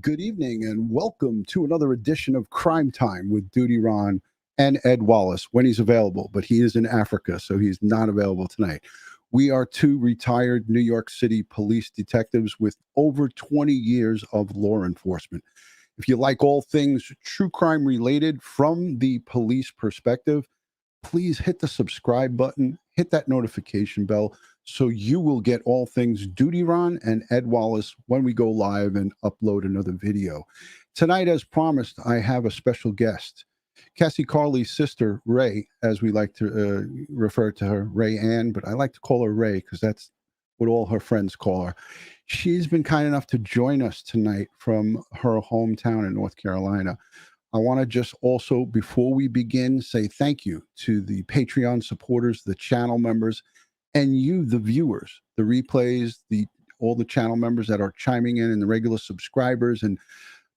Good evening and welcome to another edition of Crime Time with DutyRon and Ed Wallace when he's available, but he is in Africa, so he's not available tonight. We are two retired New York City police detectives with over 20 years of law enforcement. If you like all things true crime related from the police perspective, please hit the subscribe button, hit that notification bell, so you will get all things DutyRon and Ed Wallace when we go live and upload another video. Tonight, as promised, I have a special guest. Cassie Carli's sister, Ray, as we like to refer to her, Raeann, but I like to call her Ray because that's what all her friends call her. She's been kind enough to join us tonight from her hometown in North Carolina. I want to just also, before we begin, say thank you to the Patreon supporters, the channel members, and you, the viewers, the replays, all the channel members that are chiming in, and the regular subscribers and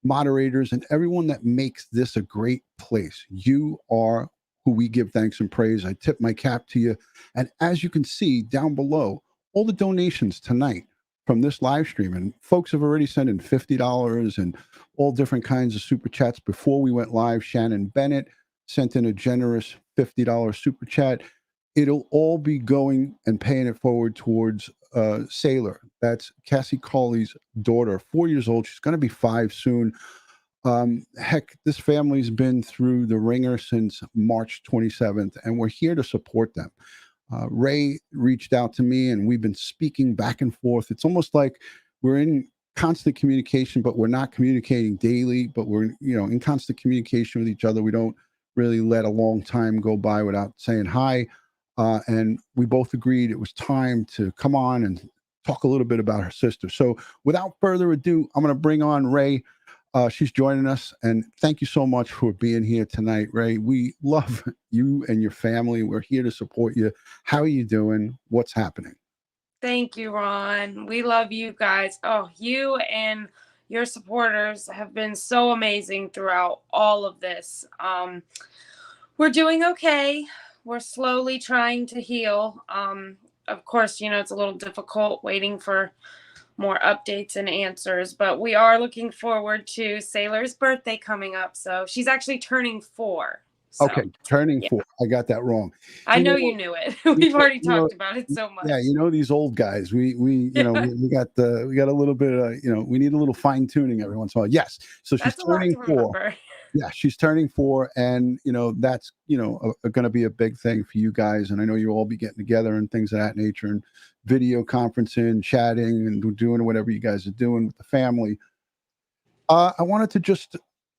moderators and everyone that makes this a great place. You are who we give thanks and praise. I tip my cap to you. And as you can see down below, all the donations tonight from this live stream, and folks have already sent in $50 and all different kinds of super chats. Before we went live, Shannon Bennett sent in a generous $50 super chat. It'll all be going and paying it forward towards Saylor. That's Cassie Carli's daughter, 4 years old. She's going to be 5 soon. Heck, this family's been through the ringer since March 27th, and we're here to support them. Ray reached out to me, and we've been speaking back and forth. It's almost like we're in constant communication, but we're not communicating daily, but we're in constant communication with each other. We don't really let a long time go by without saying hi. And we both agreed it was time to come on and talk a little bit about her sister. So without further ado, I'm going to bring on Ray. She's joining us, and thank you so much for being here tonight, Ray. We love you and your family. We're here to support you. How are you doing? What's happening? Thank you, Ron. We love you guys. Oh, you and your supporters have been so amazing throughout all of this. We're doing okay. We're slowly trying to heal. Of course, it's a little difficult waiting for more updates and answers, but we are looking forward to Saylor's birthday coming up. So she's actually turning 4. So, okay, turning 4. I got that wrong. I know you knew it. We've already talked about it so much. Yeah, these old guys. We got a little bit of we need a little fine tuning every once in a while. Yes, so she's turning 4. Yeah, she's turning 4, and that's going to be a big thing for you guys. And I know you'll all be getting together and things of that nature, and video conferencing, chatting, and doing whatever you guys are doing with the family. I wanted to just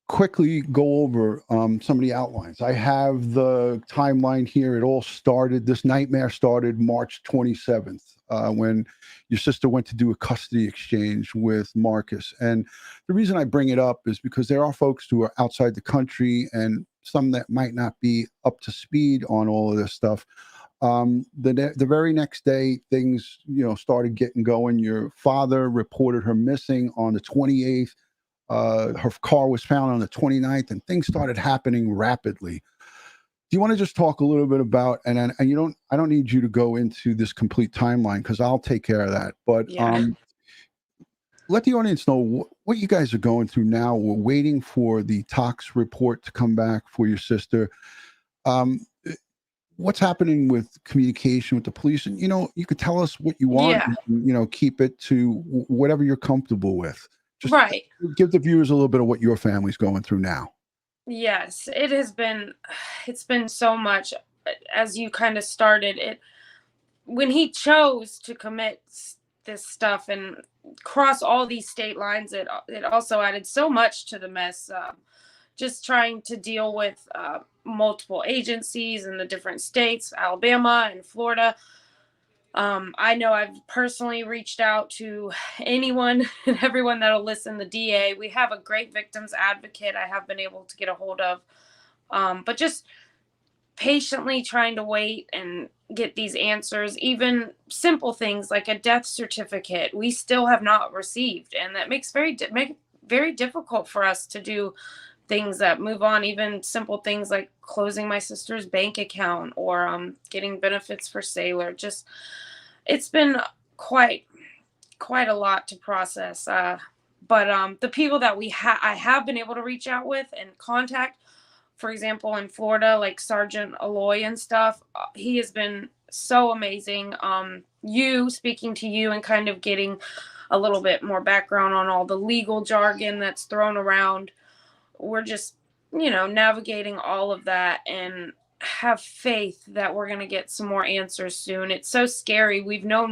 quickly go over some of the outlines. I have the timeline here. It all started. This nightmare started March 27th when your sister went to do a custody exchange with Marcus. And the reason I bring it up is because there are folks who are outside the country and some that might not be up to speed on all of this stuff. The very next day, things started getting going. Your father reported her missing on the 28th. Her car was found on the 29th, and things started happening rapidly. Do you want to just talk a little bit about, and I don't need you to go into this complete timeline because I'll take care of that. But let the audience know what you guys are going through now. We're waiting for the tox report to come back for your sister. What's happening with communication with the police? And you could tell us what you want. And, keep it to whatever you're comfortable with. Just give the viewers a little bit of what your family's going through now. Yes, it's been so much. As you kind of started it, when he chose to commit this stuff and cross all these state lines, it also added so much to the mess. Just trying to deal with multiple agencies in the different states, Alabama and Florida. I know I've personally reached out to anyone and everyone that'll listen. The DA, we have a great victims advocate I have been able to get a hold of, but just patiently trying to wait and get these answers. Even simple things like a death certificate, we still have not received, and that makes very difficult for us to do things that move on. Even simple things like closing my sister's bank account or getting benefits for Saylor. It's been quite a lot to process. But the people that I have been able to reach out with and contact, for example, in Florida, like Sergeant Aloy and stuff, he has been so amazing. You speaking to you and kind of getting a little bit more background on all the legal jargon that's thrown around. We're just, navigating all of that and have faith that we're going to get some more answers soon. It's so scary. We've known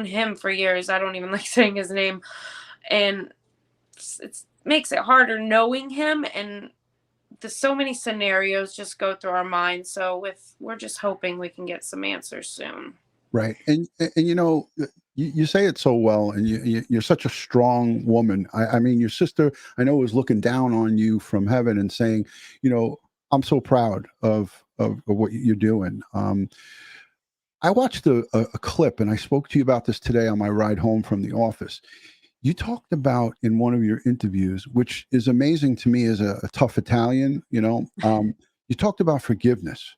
him for years. I don't even like saying his name. And it makes it harder knowing him, and there's so many scenarios just go through our minds. So we're just hoping we can get some answers soon. Right. And you say it so well, and you're such a strong woman. I mean, your sister, I know, was looking down on you from heaven and saying, I'm so proud of what you're doing. I watched a clip, and I spoke to you about this today on my ride home from the office. You talked about in one of your interviews, which is amazing to me as a tough Italian, you talked about forgiveness.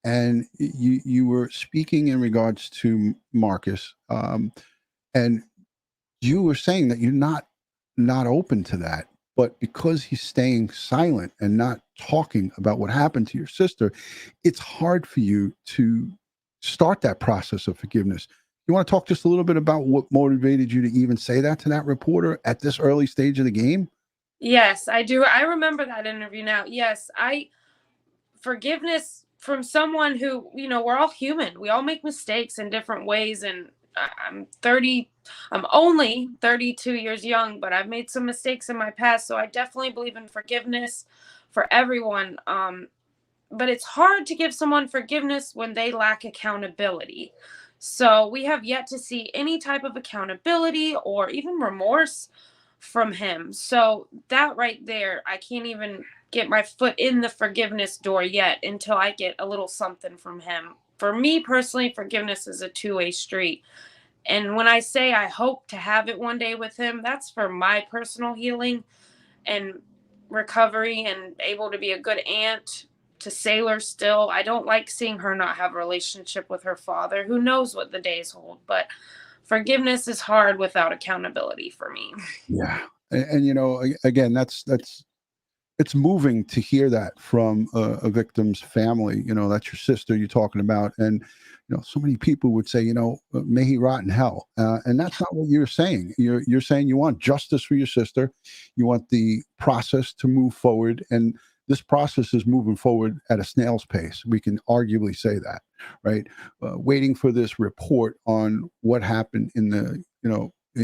And you were speaking in regards to Marcus, and you were saying that you're not open to that, but because he's staying silent and not talking about what happened to your sister, it's hard for you to start that process of forgiveness. You want to talk just a little bit about what motivated you to even say that to that reporter at this early stage of the game? Yes, I do. I remember that interview now. Yes, forgiveness from someone who, we're all human. We all make mistakes in different ways. And I'm only 32 years young, but I've made some mistakes in my past. So I definitely believe in forgiveness for everyone. But it's hard to give someone forgiveness when they lack accountability. So we have yet to see any type of accountability or even remorse from him. So that right there, I can't even get my foot in the forgiveness door yet until I get a little something from him. For me personally, forgiveness is a two-way street. And when I say I hope to have it one day with him, that's for my personal healing and recovery and able to be a good aunt to Saylor still. I don't like seeing her not have a relationship with her father. Who knows what the days hold, but forgiveness is hard without accountability for me. Yeah. And again, that's it's moving to hear that from a victim's family. That's your sister you're talking about. And, so many people would say, may he rot in hell. And that's not what you're saying. You're saying you want justice for your sister. You want the process to move forward. And this process is moving forward at a snail's pace. We can arguably say that, right? Waiting for this report on what happened in the,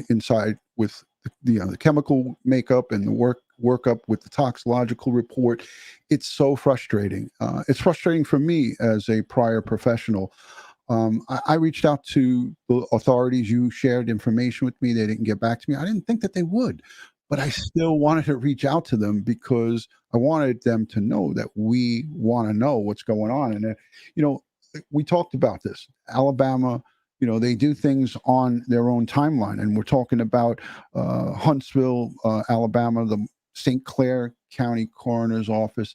inside with the chemical makeup and the workup with the toxicological report. It's so frustrating. It's frustrating for me as a prior professional. I reached out to the authorities. You shared information with me. They didn't get back to me. I didn't think that they would, but I still wanted to reach out to them because I wanted them to know that we want to know what's going on. And, we talked about this. Alabama, they do things on their own timeline. And we're talking about Huntsville, Alabama, the St. Clair County Coroner's Office.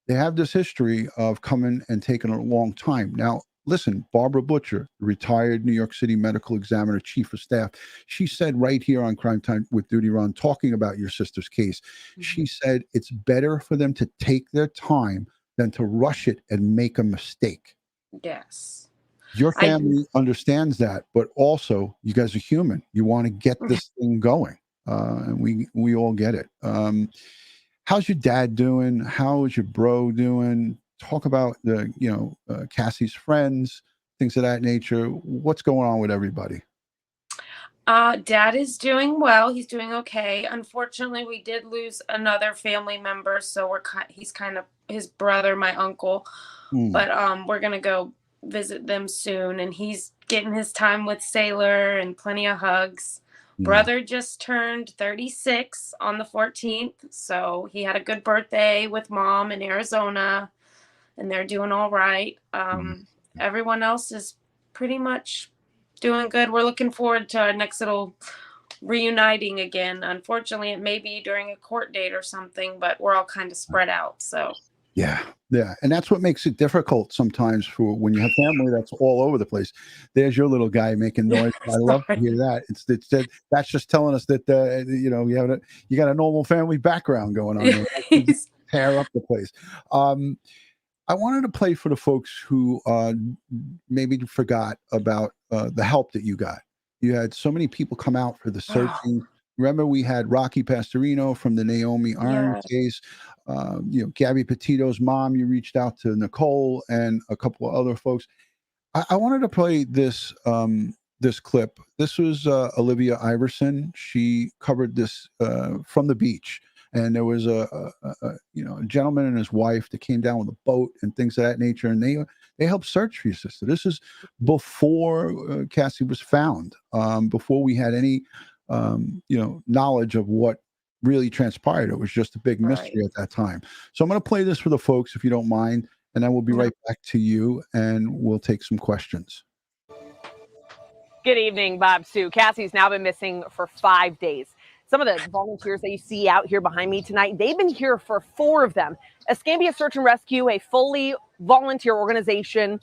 They have this history of coming and taking a long time. Now, listen, Barbara Butcher, retired New York City medical examiner, chief of staff, she said right here on Crime Time with DutyRon, talking about your sister's case, she said it's better for them to take their time than to rush it and make a mistake. Yes. Your family understands that, but also you guys are human. You want to get this thing going. And we all get it. How's your dad doing? How is your bro doing? Talk about Cassie's friends, things of that nature. What's going on with everybody? Dad is doing well. He's doing okay. Unfortunately, we did lose another family member, so he's kind of his brother, my uncle. But we're gonna go visit them soon, and he's getting his time with Saylor and plenty of hugs. Brother just turned 36 on the 14th, so he had a good birthday with mom in Arizona, and they're doing all right. Everyone else is pretty much doing good. We're looking forward to our next little reuniting again. Unfortunately, it may be during a court date or something, but we're all kind of spread out. So Yeah, yeah, and that's what makes it difficult sometimes for when you have family that's all over the place. There's your little guy making noise. I love to hear that. It's that that's just telling us that you got a normal family background going on there. Tear up the place. I wanted to play for the folks who maybe forgot about the help that you got. You had so many people come out for the searching. Remember, we had Rocky Pastorino from the Naomi Irons case. Gabby Petito's mom. You reached out to Nicole and a couple of other folks. I wanted to play this this clip. This was Olivia Iverson. She covered this from the beach, and there was a gentleman and his wife that came down with a boat and things of that nature, and they helped search for your sister. This is before Cassie was found, before we had any knowledge of what really transpired. It was just a big mystery at that time. So I'm going to play this for the folks, if you don't mind, and then we'll be right back to you, and we'll take some questions. Good evening, Bob Sue. Cassie's now been missing for 5 days. Some of the volunteers that you see out here behind me tonight, they've been here for 4 of them. Escambia Search and Rescue, a fully volunteer organization,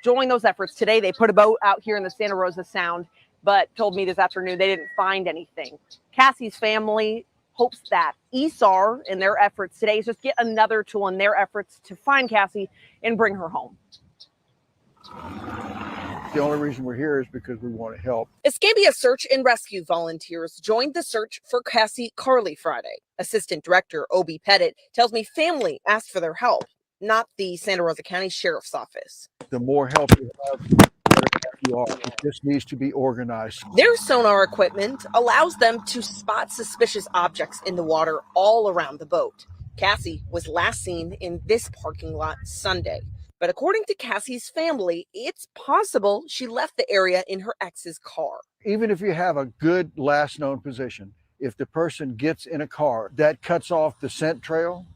joined those efforts today. They put a boat out here in the Santa Rosa Sound, but told me this afternoon they didn't find anything. Cassie's family hopes that ESAR in their efforts today is just get another tool in their efforts to find Cassie and bring her home. The only reason we're here is because we want to help. Escambia Search and Rescue volunteers joined the search for Cassie Carli Friday. Assistant Director Obi Pettit tells me family asked for their help, not the Santa Rosa County Sheriff's Office. The more help you have, the better off you are. It just needs to be organized. Their sonar equipment allows them to spot suspicious objects in the water all around the boat. Cassie was last seen in this parking lot Sunday. But according to Cassie's family, it's possible she left the area in her ex's car. Even if you have a good last known position, if the person gets in a car, that cuts off the scent trail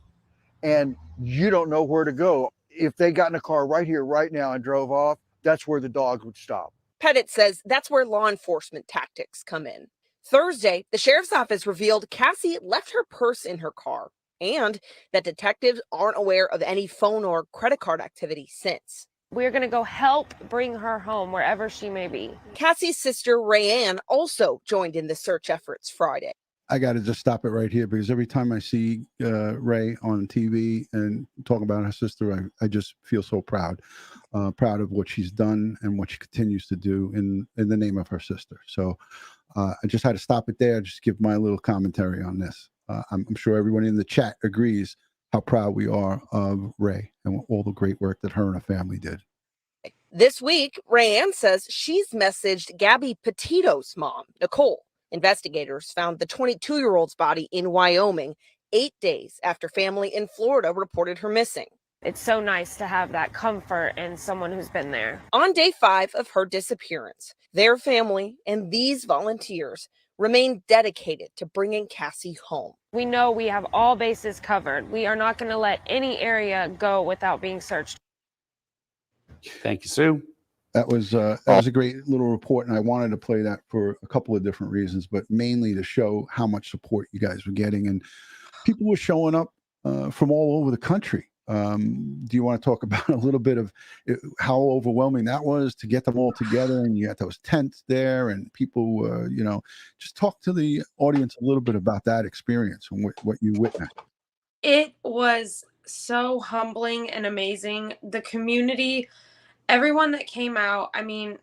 and you don't know where to go. If they got in a car right here, right now and drove off, that's where the dogs would stop. Pettit says that's where law enforcement tactics come in. Thursday, the sheriff's office revealed Cassie left her purse in her car, and that detectives aren't aware of any phone or credit card activity since. We're going to go help bring her home wherever she may be. Cassie's sister, Raeann, also joined in the search efforts Friday. I got to just stop it right here because every time I see Ray on TV and talk about her sister, I just feel so proud of what she's done and what she continues to do in the name of her sister. So I just had to stop it there, just give my little commentary on this. I'm sure everyone in the chat agrees how proud we are of Ray and all the great work that her and her family did. This week, Raeann says she's messaged Gabby Petito's mom, Nicole. Investigators found the 22-year-old's body in Wyoming 8 days after family in Florida reported her missing. It's so nice to have that comfort in someone who's been there. On day 5 of her disappearance, their family and these volunteers remain dedicated to bringing Cassie home. We know we have all bases covered. We are not going to let any area go without being searched. Thank you, Sue. That was a great little report, and I wanted to play that for a couple of different reasons, but mainly to show how much support you guys were getting, and people were showing up from all over the country. Do you want to talk about a little bit of how overwhelming that was to get them all together, and you had those tents there, and people, just talk to the audience a little bit about that experience and what you witnessed. It was so humbling and amazing. The community, everyone that came out, I mean,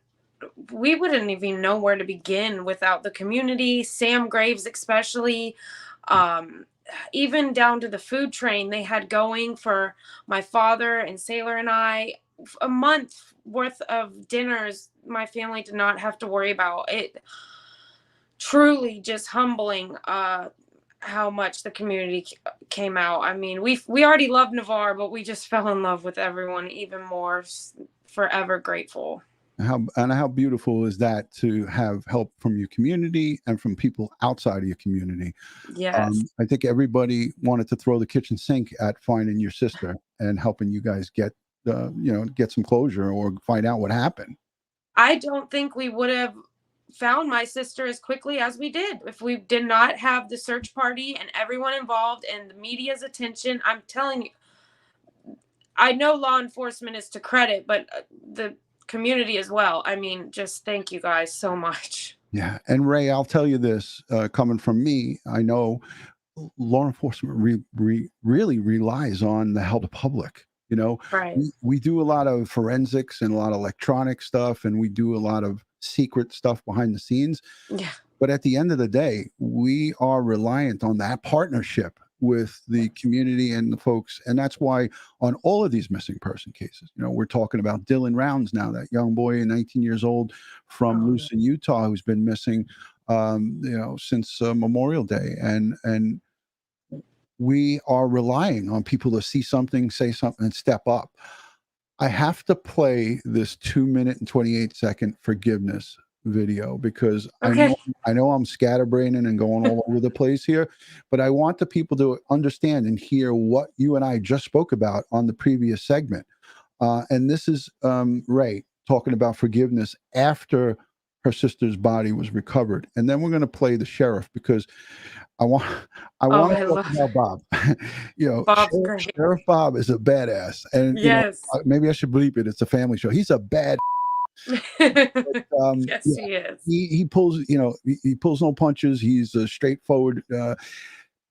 we wouldn't even know where to begin without the community, Sam Graves especially, even down to the food train they had going for my father and Saylor and I. A month worth of dinners my family did not have to worry about. It truly just humbling how much the community came out. I mean, we already loved Navarre, but we just fell in love with everyone even more. Forever grateful. How beautiful is that to have help from your community and from people outside of your community? Yes. I think everybody wanted to throw the kitchen sink at finding your sister and helping you guys get some closure or find out what happened. I don't think we would have found my sister as quickly as we did if we did not have the search party and everyone involved and the media's attention. I'm telling you, I know law enforcement is to credit, but the community as well. I mean, just thank you guys so much. Yeah. And Ray, I'll tell you this, coming from me, I know law enforcement really relies on the help of the public. You know, Right. we do a lot of forensics and a lot of electronic stuff, and we do a lot of secret stuff behind the scenes. Yeah. But at the end of the day, we are reliant on that partnership with the community and the folks. And that's why on all of these missing person cases, you know, we're talking about Dylan Rounds now, that young boy, 19 years old from Lucin, Utah, who's been missing, you know, since Memorial Day. And we are relying on people to see something, say something, and step up. I have to play this 2-minute and 28-second forgiveness video because Okay. I know I'm scatterbraining and going all over the place here, but I want the people to understand and hear what you and I just spoke about on the previous segment. And this is Ray talking about forgiveness after her sister's body was recovered. And then we're going to play the sheriff because I want to talk about Bob. You know, Bob's great. Sheriff Bob is a badass. And Yes. you know, maybe I should bleep it. It's a family show. He's a bad but, yes, yeah, he is. he pulls, you know, he pulls no punches. He's straightforward,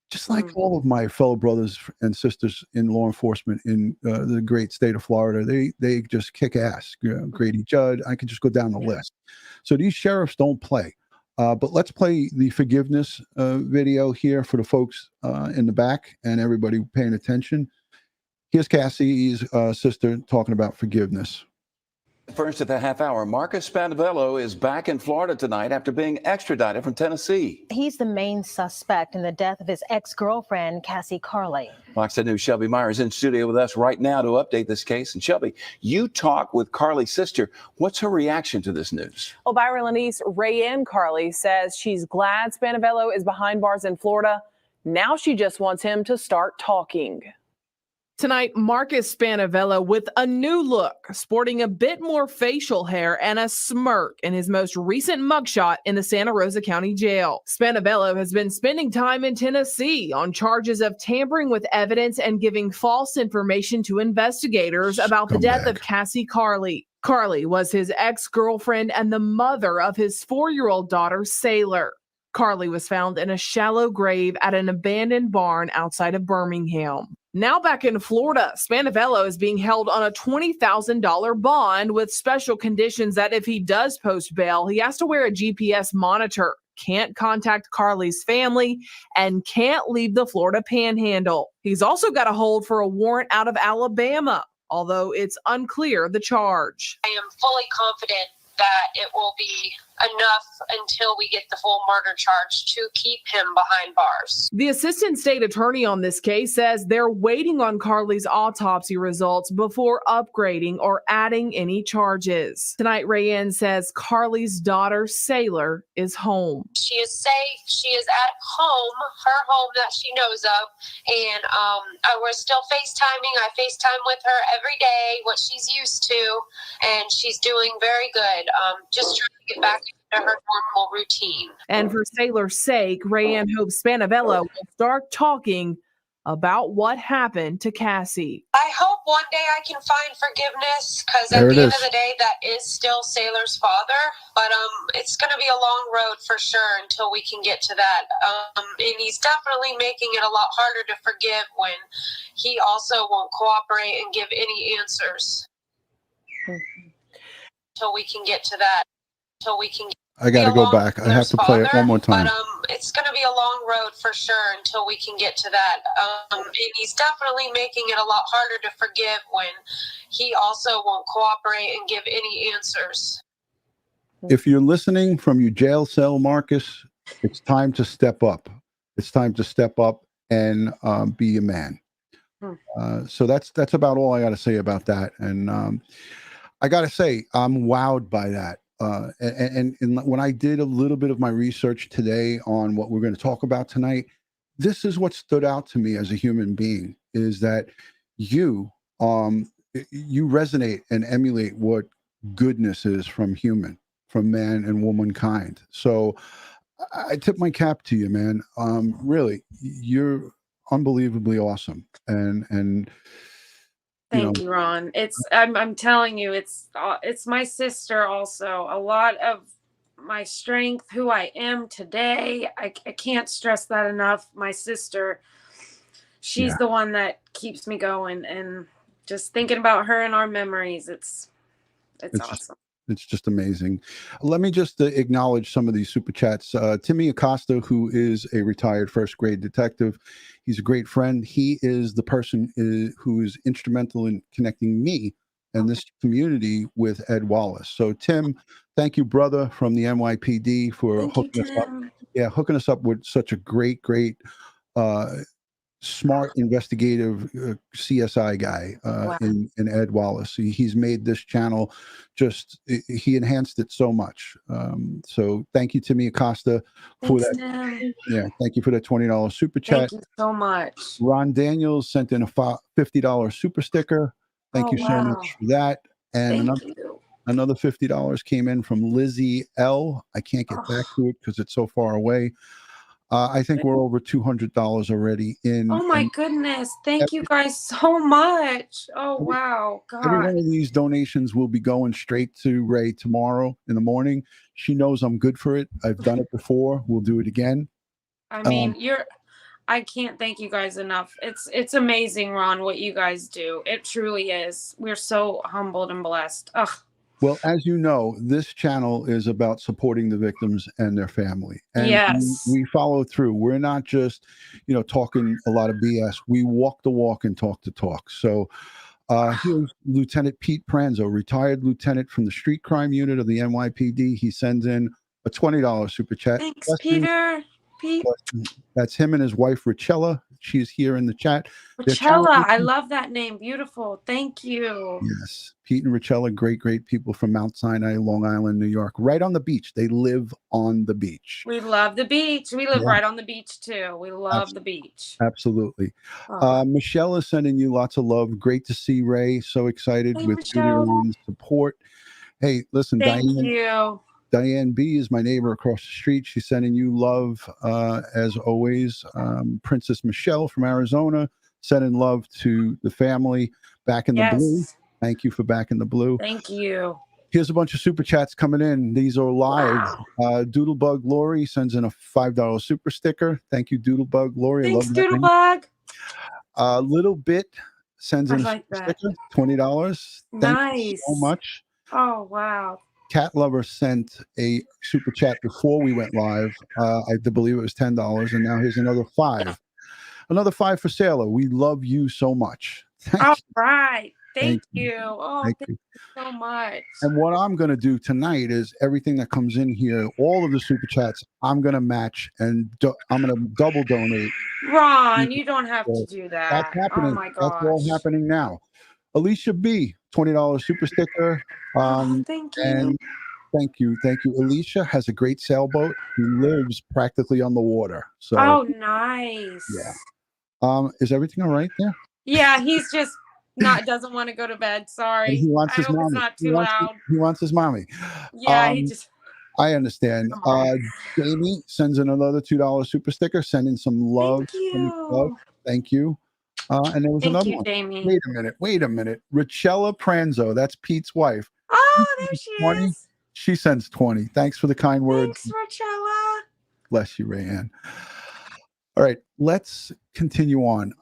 just like all of my fellow brothers and sisters in law enforcement in the great state of Florida. They just kick ass. You know, Grady Judd, I could just go down the list. So these sheriffs don't play. But let's play the forgiveness video here for the folks in the back and everybody paying attention. Here's Cassie's sister talking about forgiveness. First at the half hour, Marcus Spanavello is back in Florida tonight after being extradited from Tennessee. He's the main suspect in the death of his ex-girlfriend, Cassie Carli. Fox 10 News' Shelby Meyer is in studio with us right now to update this case. And Shelby, you talk with Carli's sister. What's her reaction to this news? Well, Byron niece Raeann Carli says she's glad Spanavello is behind bars in Florida. Now she just wants him to start talking. Tonight, Marcus Spanavello with a new look, sporting a bit more facial hair and a smirk in his most recent mugshot in the Santa Rosa County Jail. Spanavello has been spending time in Tennessee on charges of tampering with evidence and giving false information to investigators about the death of Cassie Carli. Carli was his ex-girlfriend and the mother of his 4-year-old daughter, Saylor. Carli was found in a shallow grave at an abandoned barn outside of Birmingham. Now back in Florida, Spanavello is being held on a $20,000 bond with special conditions that if he does post bail, he has to wear a GPS monitor, can't contact Carli's family, and can't leave the Florida Panhandle. He's also got a hold for a warrant out of Alabama, although it's unclear the charge. I am fully confident that it will be enough until we get the full murder charge to keep him behind bars. The assistant state attorney on this case says they're waiting on Carli's autopsy results before upgrading or adding any charges. Tonight, Raeann says Carli's daughter, Saylor, is home. She is safe. She is at home, her home that she knows of. And we're still FaceTiming. I FaceTime with her every day, what she's used to. And she's doing very good. Just trying to get back to her normal routine. And for Saylor's sake, Raeann hopes Spanavello will start talking about what happened to Cassie. I hope one day I can find forgiveness, because at the end of the day, that is still Saylor's father. But it's going to be a long road for sure until we can get to that. And he's definitely making it a lot harder to forgive when he also won't cooperate and give any answers. Until we can get to that. Until we can. I got to go back. I have to play it one more time. But it's going to be a long road for sure until we can get to that. And he's definitely making it a lot harder to forgive when he also won't cooperate and give any answers. If you're listening from your jail cell, Marcus, it's time to step up. It's time to step up and be a man. So that's about all I got to say about that. And I got to say, I'm wowed by that. And when I did a little bit of my research today on what we're going to talk about tonight, this is what stood out to me as a human being, is that you resonate and emulate what goodness is from man and womankind. So I tip my cap to you, man. Really, you're unbelievably awesome. And Thank you, Ron. I'm telling you, it's my sister also. A lot of my strength, who I am today, I can't stress that enough. My sister, she's the one that keeps me going, and just thinking about her and our memories, it's awesome. It's just amazing. Let me just acknowledge some of these super chats. Timmy Acosta, who is a retired first grade detective, he's a great friend. He is the person who is instrumental in connecting me and this community with Ed Wallace. So, Tim, thank you, brother, from the NYPD for hooking us up. Yeah, hooking us up with such a great smart investigative CSI guy in Ed Wallace. He's made this channel he enhanced it so much. So thank you, Timmy Acosta, for that. Tim. Yeah, thank you for that $20 super chat. Thank you so much. Ron Daniels sent in a $50 super sticker. Thank you so much for that. And another $50 came in from Lizzie L. I can't get back to it because it's so far away. I think we're over $200 already in. Oh my goodness. Thank you guys so much. Oh, wow. God. Every one of these donations will be going straight to Ray tomorrow in the morning. She knows I'm good for it. I've done it before. We'll do it again. I mean, I can't thank you guys enough. It's amazing, Ron, what you guys do. It truly is. We're so humbled and blessed. Ugh. Well, as you know, this channel is about supporting the victims and their family. And we follow through. We're not just, talking a lot of BS. We walk the walk and talk the talk. So here's Lieutenant Pete Pranzo, retired lieutenant from the street crime unit of the NYPD. He sends in a $20 super chat. Thanks, Peter. Pete. That's him and his wife, Richella. She's here in the chat. Richella, I love that name. Beautiful. Thank you. Yes. Pete and Richella, great people from Mount Sinai, Long Island, New York, right on the beach. They live on the beach. We love the beach. We live right on the beach, too. We love the beach. Absolutely. Michelle is sending you lots of love. Great to see Ray. So excited with DutyRon's support. Hey, listen, Thank you. Diane B is my neighbor across the street. She's sending you love, as always. Princess Michelle from Arizona, sending love to the family. Back in the blue. Thank you for back in the blue. Thank you. Here's a bunch of super chats coming in. These are live. Doodlebug Lori sends in a $5 super sticker. Thank you, Doodlebug Lori. Thanks, I love Doodlebug. Little Bit sends in a super sticker, $20. Thank you so much. Oh, wow. Cat Lover sent a super chat before we went live. I believe it was $10, and now here's another $5. Another $5 for Saylor. We love you so much. All right. Thank you. Oh, thank you so much. And what I'm going to do tonight is everything that comes in here, all of the super chats, I'm going to match, and I'm going to double donate. Ron, you don't have to do that. That's happening. Oh, my gosh. That's all happening now. Alicia B, $20 super sticker. Thank you. And thank you. Alicia has a great sailboat. She lives practically on the water. So, nice. Yeah. Is everything all right there? Yeah, he's just doesn't want to go to bed. Sorry. He wants his mommy. It's not too loud. He wants his mommy. Yeah, I understand. Jamie sends in another $2 super sticker, sending some love. Thank you. And there was another one. Jamie. Wait a minute. Richella Pranzo, that's Pete's wife. Oh, there she 20. is. She sends 20. Thanks for the kind words. Thanks, Richella. Bless you, Raeann. All right, let's continue on.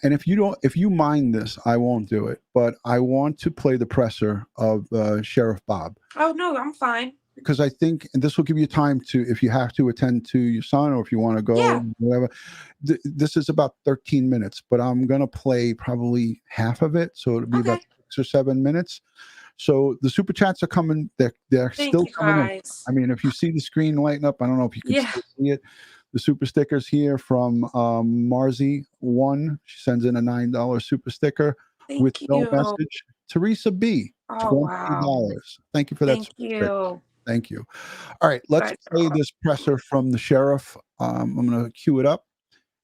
And if you mind this, I won't do it. But I want to play the presser of Sheriff Bob. Oh no, I'm fine. Because I think, and this will give you time to, if you have to attend to your son or if you want to go, whatever. This is about 13 minutes, but I'm going to play probably half of it. So it'll be about 6 or 7 minutes. So the super chats are coming. They're still coming in. I mean, if you see the screen lighting up, I don't know if you can still see it. The super stickers here from Marzi1. She sends in a $9 super sticker with no message. Teresa B, $20. Thank you for that. Thank you. All right, let's play this presser from the sheriff. I'm going to cue it up.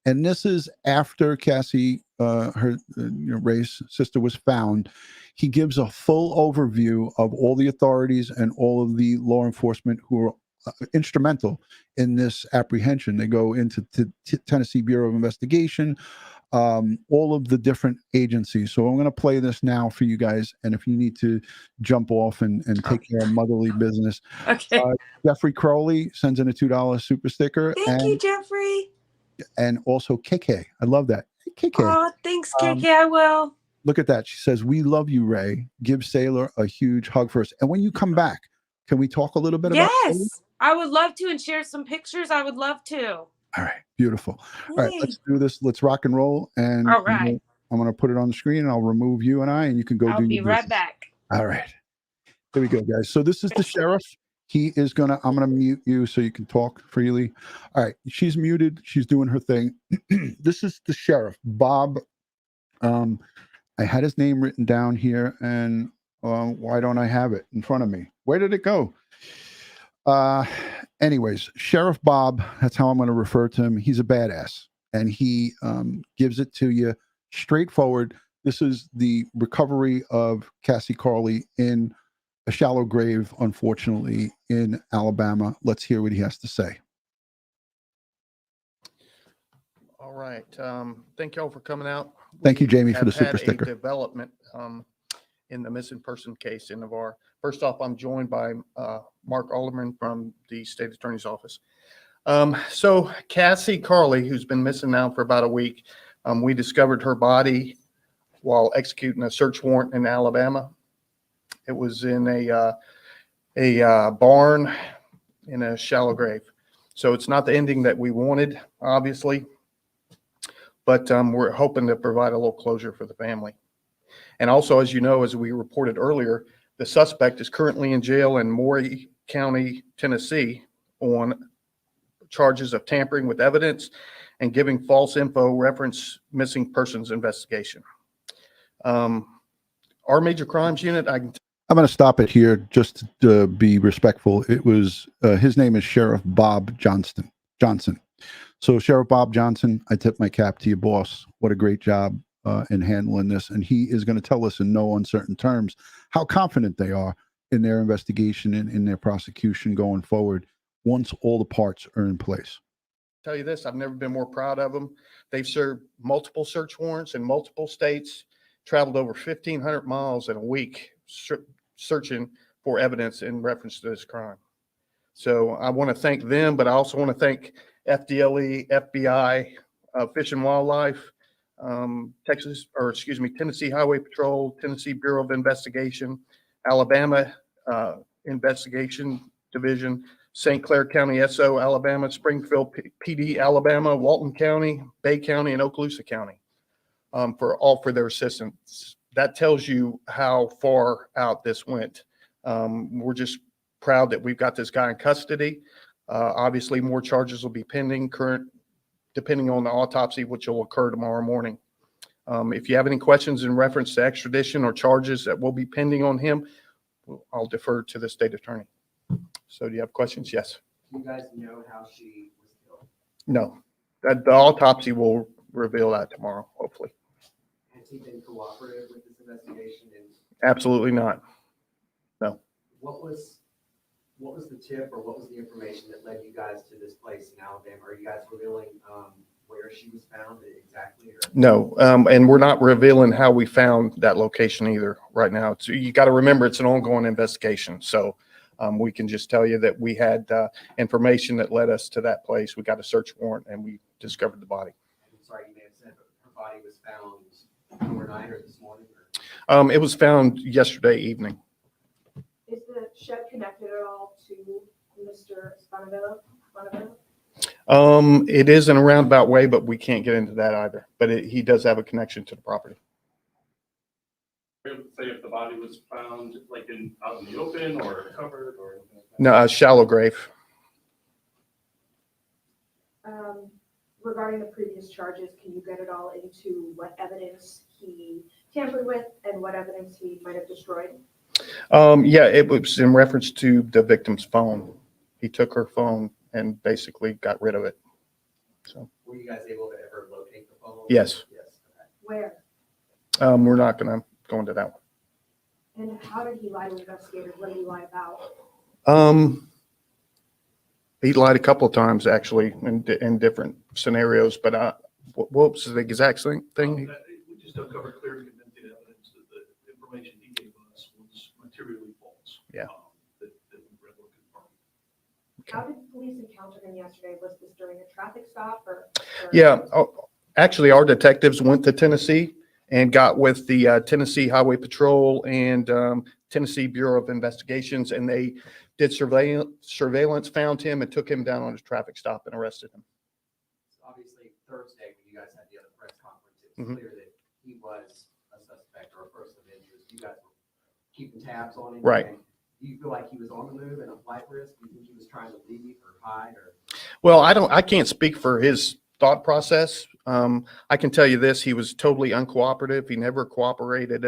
And this is after Cassie, Ray's sister, was found. He gives a full overview of all the authorities and all of the law enforcement who are instrumental in this apprehension. They go into Tennessee Bureau of Investigation, all of the different agencies. So I'm going to play this now for you guys. And if you need to jump off and take care of motherly business, Okay. Jeffrey Crowley sends in a $2 super sticker. Thank you, Jeffrey. And also KK. I love that. Hey, KK. Oh, thanks, KK. I will. Look at that. She says, "We love you, Ray. Give Saylor a huge hug for us. And when you come back, can we talk a little bit about Saylor?" Yes, I would love to, and share some pictures. I would love to. All right. Beautiful. All right. Yay. Let's do this. Let's rock and roll. And All right. I'm going to put it on the screen and I'll remove you and you can go I'll do be your right business. back. All right. Here we go, guys. So this is the sheriff. I'm going to mute you so you can talk freely. All right. She's muted. She's doing her thing. This is the sheriff, Bob. I had his name written down here, and why don't I have it in front of me? Where did it go? Anyways, Sheriff Bob, that's how I'm going to refer to him. He's a badass, and he gives it to you straightforward. This is the recovery of Cassie Carli in a shallow grave, unfortunately, in Alabama. Let's hear what he has to say. All right. Thank you all for coming out. Thank you, Jamie, for the We have super had sticker. a development in the missing person case in Navarre. First off, I'm joined by Mark Alderman from the State Attorney's Office. So Cassie Carli, who's been missing now for about a week, we discovered her body while executing a search warrant in Alabama. It was in a barn in a shallow grave. So it's not the ending that we wanted, obviously, but we're hoping to provide a little closure for the family. And also, as you know, as we reported earlier, the suspect is currently in jail in Maury County, Tennessee, on charges of tampering with evidence and giving false info reference missing persons investigation. Our major crimes unit, I'm going to stop it here just to be respectful. It was his name is Sheriff Bob Johnson. So Sheriff Bob Johnson, I tip my cap to you, boss. What a great job in handling this. And he is going to tell us in no uncertain terms how confident they are in their investigation and in their prosecution going forward once all the parts are in place. tell you this, I've never been more proud of them. They've served multiple search warrants in multiple states, traveled over 1,500 miles in a week searching for evidence in reference to this crime. So I want to thank them, but I also want to thank FDLE, FBI, Fish and Wildlife, Tennessee Highway Patrol, Tennessee Bureau of Investigation, Alabama Investigation Division, St. Clair County SO, Alabama, Springville PD, Alabama, Walton County, Bay County, and Okaloosa County for their assistance. That tells you how far out this went. We're just proud that we've got this guy in custody. Obviously, more charges will be pending, depending on the autopsy, which will occur tomorrow morning. If you have any questions in reference to extradition or charges that will be pending on him, I'll defer to the state attorney. So do you have questions? Yes. Do you guys know how she was killed? No. The autopsy will reveal that tomorrow, hopefully. Has he been cooperative with this investigation? Absolutely not. No. What was the tip or what was the information that led you guys to this place in Alabama? Are you guys revealing where she was found exactly? Or? No, and we're not revealing how we found that location either right now. So you got to remember it's an ongoing investigation. So we can just tell you that we had information that led us to that place. We got a search warrant and we discovered the body. I'm sorry, you may have said, but her body was found overnight or this morning? Or? It was found yesterday evening. Is the shed connected at all to Mr. Spinavilla? It is in a roundabout way, but we can't get into that either. But he does have a connection to the property. Say if the body was found like out in the open or covered or anything like that? No, a shallow grave. Regarding the previous charges, can you get it all into what evidence he tampered with and what evidence he might have destroyed? Yeah, it was in reference to the victim's phone. He took her phone and basically got rid of it. So. Were you guys able to ever locate the phone? Yes. Yes. Okay. Where? We're not going to go into that one. And how did he lie to investigators? What did he lie about? He lied a couple of times actually in different scenarios, but What was the exact thing? We just uncovered clear and convincing evidence that the information he gave us was materially false. Yeah. That we were able to confirm. How did police encounter him yesterday? Was this during a traffic stop or? Yeah, actually, our detectives went to Tennessee and got with the Tennessee Highway Patrol and Tennessee Bureau of Investigations, and they did surveillance, found him, and took him down on his traffic stop and arrested him. Obviously, Thursday, when you guys had the other press conference, it was clear that he was a suspect or a person of interest. You guys were keeping tabs on him. Right. And do you feel like he was on the move and a flight risk? Do you think he was trying to leave or hide or? Well, I can't speak for his thought process. I can tell you this, he was totally uncooperative. He never cooperated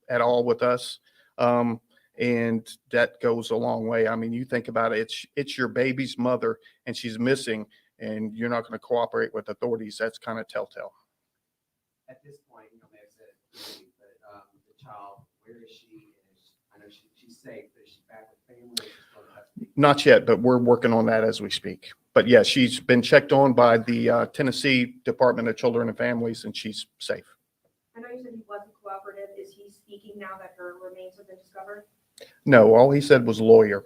at all with us. And that goes a long way. I mean, you think about it, it's your baby's mother and she's missing and you're not going to cooperate with authorities. That's kind of telltale. At this point, you know, may have said it to me, but the child, where is she? I know she's safe, but is she back with family? Or is she still in custody? Not yet, but we're working on that as we speak. But yeah, she's been checked on by the Tennessee Department of Children and Families, and she's safe. I know you said he wasn't cooperative. Is he speaking now that her remains have been discovered? No, all he said was lawyer.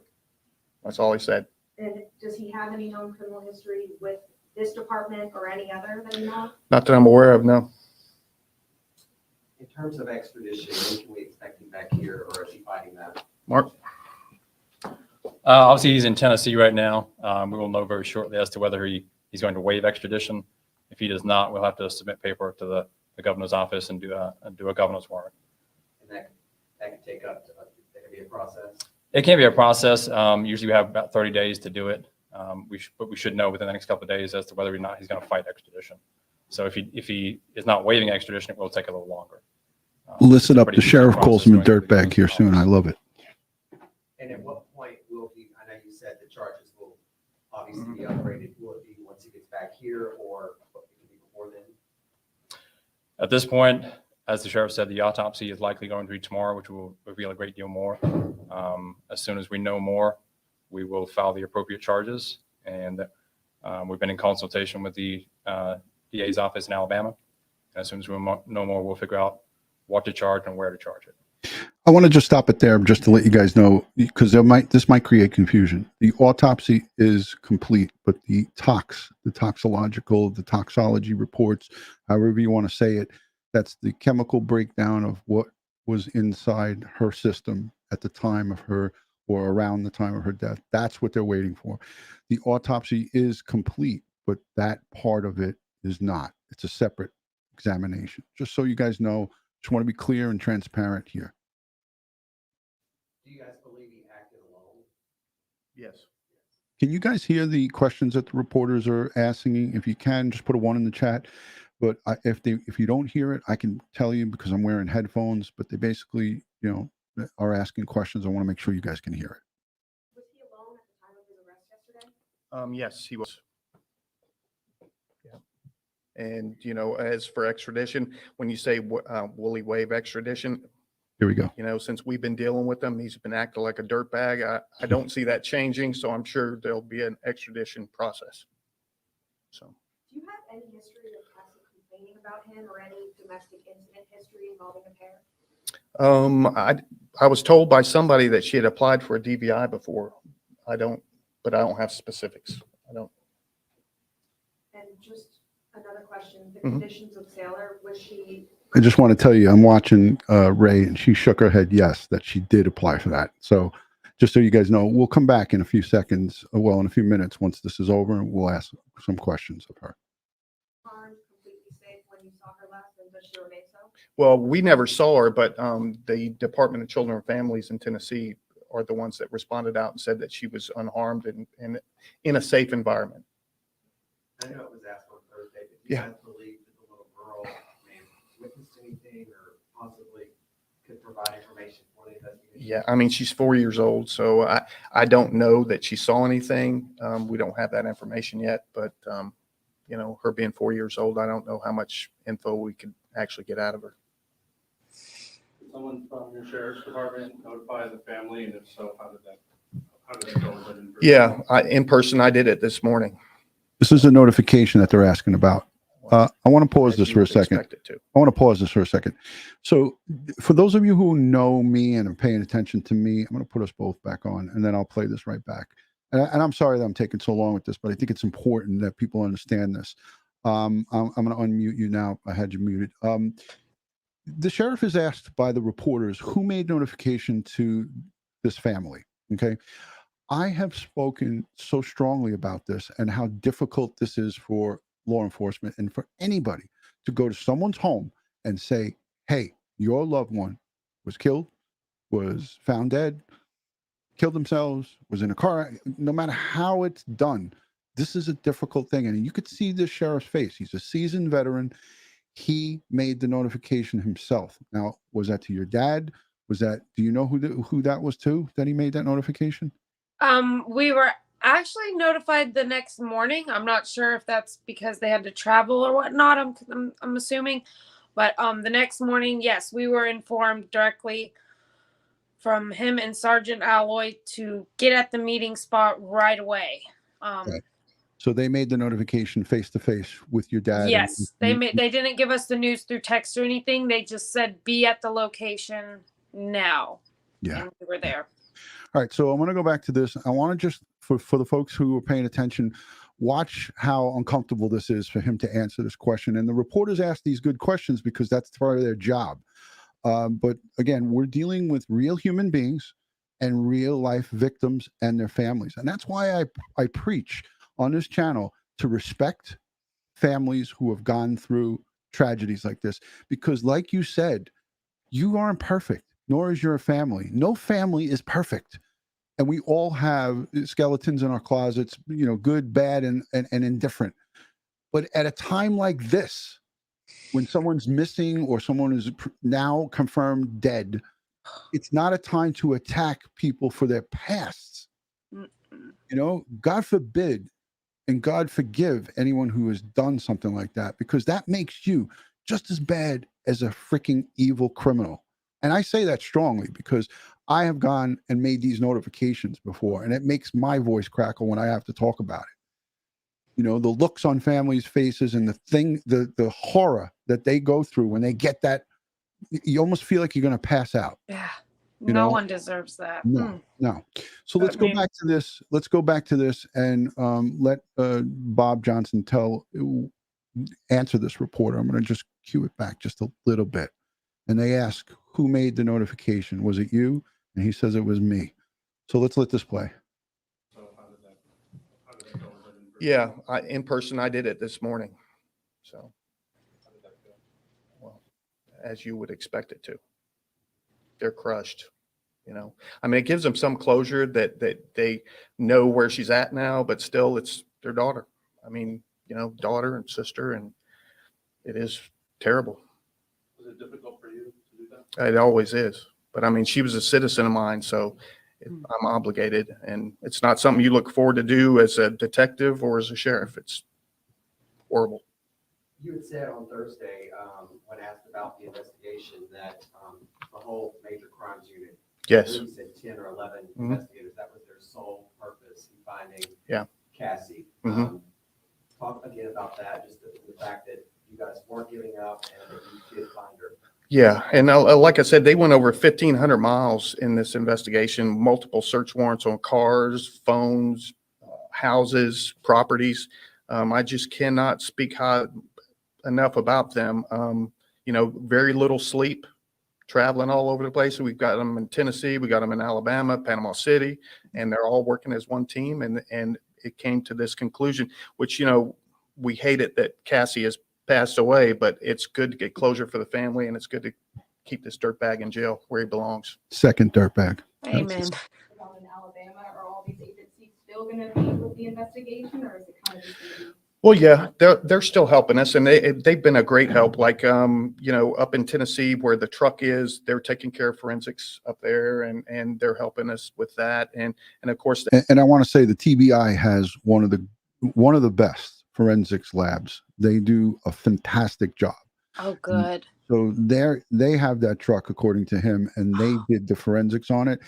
That's all he said. And does he have any known criminal history with this department or any other that you know of? Not that I'm aware of, no. In terms of extradition, when can we expect him back here, or is he fighting that? Mark? Obviously, he's in Tennessee right now. We will know very shortly as to whether he's going to waive extradition. If he does not, we'll have to submit paperwork to the governor's office and do a governor's warrant. And that can take up, that can be a process? It can be a process. Usually we have about 30 days to do it. But we should know within the next couple of days as to whether or not he's going to fight extradition. So if he is not waiving extradition, it will take a little longer. Listen up, the sheriff calls him a dirtbag here soon. I love it. And at what point will he, I know you said the charges will obviously be upgraded. Will it be once he gets back here, or it could be before then? At this point, as the sheriff said, the autopsy is likely going to be tomorrow, which will reveal a great deal more. As soon as we know more, we will file the appropriate charges. And we've been in consultation with the DA's office in Alabama. And as soon as we know more, we'll figure out what to charge and where to charge it. I want to just stop it there just to let you guys know, because this might create confusion. The autopsy is complete, but the toxological, the toxology reports, however you want to say it, that's the chemical breakdown of what was inside her system at the time of her, or around the time of her death. That's what they're waiting for. The autopsy is complete, but that part of it is not. It's a separate examination. Just so you guys know, just want to be clear and transparent here. Do you guys believe he acted alone? Yes. Can you guys hear the questions that the reporters are asking? If you can, just put a 1 in the chat. But if you don't hear it, I can tell you because I'm wearing headphones. But they basically, are asking questions. I want to make sure you guys can hear it. Was he alone at the time of his arrest yesterday? Yes, he was. Yeah. And, as for extradition, when you say, will he waive extradition? Here we go. Since we've been dealing with him, he's been acting like a dirtbag. I don't see that changing, so I'm sure there'll be an extradition process. So. Do you have any history of Cassie complaining about him or any domestic incident history involving a pair? I was told by somebody that she had applied for a DVI before. I don't have specifics. I don't. And just another question, the conditions of Saylor, was she? I just want to tell you, I'm watching Ray, and she shook her head yes, that she did apply for that. So just so you guys know, we'll come back in a few seconds, in a few minutes once this is over, and we'll ask some questions of her. Completely safe when you saw her last, and does she remain so? Well, we never saw her, but the Department of Children and Families in Tennessee are the ones that responded out and said that she was unharmed and in a safe environment. I know it was asked on Thursday, but do you guys believe that the little girl may have witnessed anything or possibly could provide information for the investigation? Yeah, I mean, she's 4 years old, so I don't know that she saw anything. We don't have that information yet, but her being 4 years old, I don't know how much info we could actually get out of her. Did someone from your sheriff's department notify the family, and if so, how did that go? Yeah, in person, I did it this morning. This is a notification that they're asking about. I want to pause as this you for a would second. expect it to. I want to pause this for a second. So, for those of you who know me and are paying attention to me, I'm going to put us both back on, and then I'll play this right back. And I'm sorry that I'm taking so long with this, but I think it's important that people understand this. I'm going to unmute you now. I had you muted. The sheriff is asked by the reporters who made notification to this family. Okay. I have spoken so strongly about this and how difficult this is for law enforcement and for anybody to go to someone's home and say, hey, your loved one was killed, was found dead, killed themselves, was in a car. No matter how it's done, this is a difficult thing. And you could see this sheriff's face. He's a seasoned veteran. He made the notification himself. Now, was that to your dad? Was that, do you know who that was to, that he made that notification? We were actually notified the next morning. I'm not sure if that's because they had to travel or whatnot. I'm assuming, but the next morning, yes, we were informed directly from him and Sergeant Alloy to get at the meeting spot right away. Okay. So they made the notification face to face with your dad. Yes, they didn't give us the news through text or anything. They just said be at the location now. Yeah, and we were there. All right, so I want to go back to this. I want to just, for the folks who are paying attention, watch how uncomfortable this is for him to answer this question. And the reporters ask these good questions because that's part of their job. But again, we're dealing with real human beings and real life victims and their families. And that's why I preach on this channel to respect families who have gone through tragedies like this. Because like you said, you aren't perfect, nor is your family. No family is perfect. And we all have skeletons in our closets, you know, good, bad, and indifferent. But at a time like this, when someone's missing or someone is now confirmed dead, it's not a time to attack people for their pasts. You know, God forbid and God forgive anyone who has done something like that, because that makes you just as bad as a freaking evil criminal. And I say that strongly because I have gone and made these notifications before, and it makes my voice crackle when I have to talk about it. You know, the looks on families' faces and the horror that they go through when they get that, you almost feel like you're going to pass out. Yeah. You No know? one deserves that. No. So let's go back to this. Let's go back to this and let Bob Johnson answer this reporter. I'm going to just cue it back just a little bit. And they ask, who made the notification? Was it you? And he says it was me. So let's let this play. Yeah, in person, I did it this morning. So, well, as you would expect it to. They're crushed, you know. I mean, it gives them some closure that they know where she's at now, but still it's their daughter. I mean, you know, daughter and sister, and it is terrible. Was it difficult for you to do that? It always is. But I mean, she was a citizen of mine, so I'm obligated, and it's not something you look forward to do as a detective or as a sheriff. It's horrible. You had said on Thursday, when asked about the investigation, that the whole major crimes unit, Yes. you said 10 or 11 investigators, that was their sole purpose in finding Cassie. Talk again about that, just the fact that you guys weren't giving up and that you did find her. Yeah, and like I said, they went over 1,500 miles in this investigation, multiple search warrants on cars, phones, houses, properties. I just cannot speak high enough about them. You know, very little sleep, traveling all over the place. We've got them in Tennessee, we got them in Alabama, Panama City, and they're all working as one team. And it came to this conclusion, which, you know, we hate it that Cassie has passed away, but it's good to get closure for the family, and it's good to keep this dirtbag in jail where he belongs. Second dirtbag. Amen. About in Alabama, are all these agencies still going to be with the investigation, or is it kind of just going to be? Well, yeah, they're still helping us, and they've been a great help. Like, you know, up in Tennessee where the truck is, they're taking care of forensics up there, and they're helping us with that. And of course, and I want to say the TBI has one of the best forensics labs. They do a fantastic job. Oh, good. So they have that truck, according to him, and they did the forensics on it.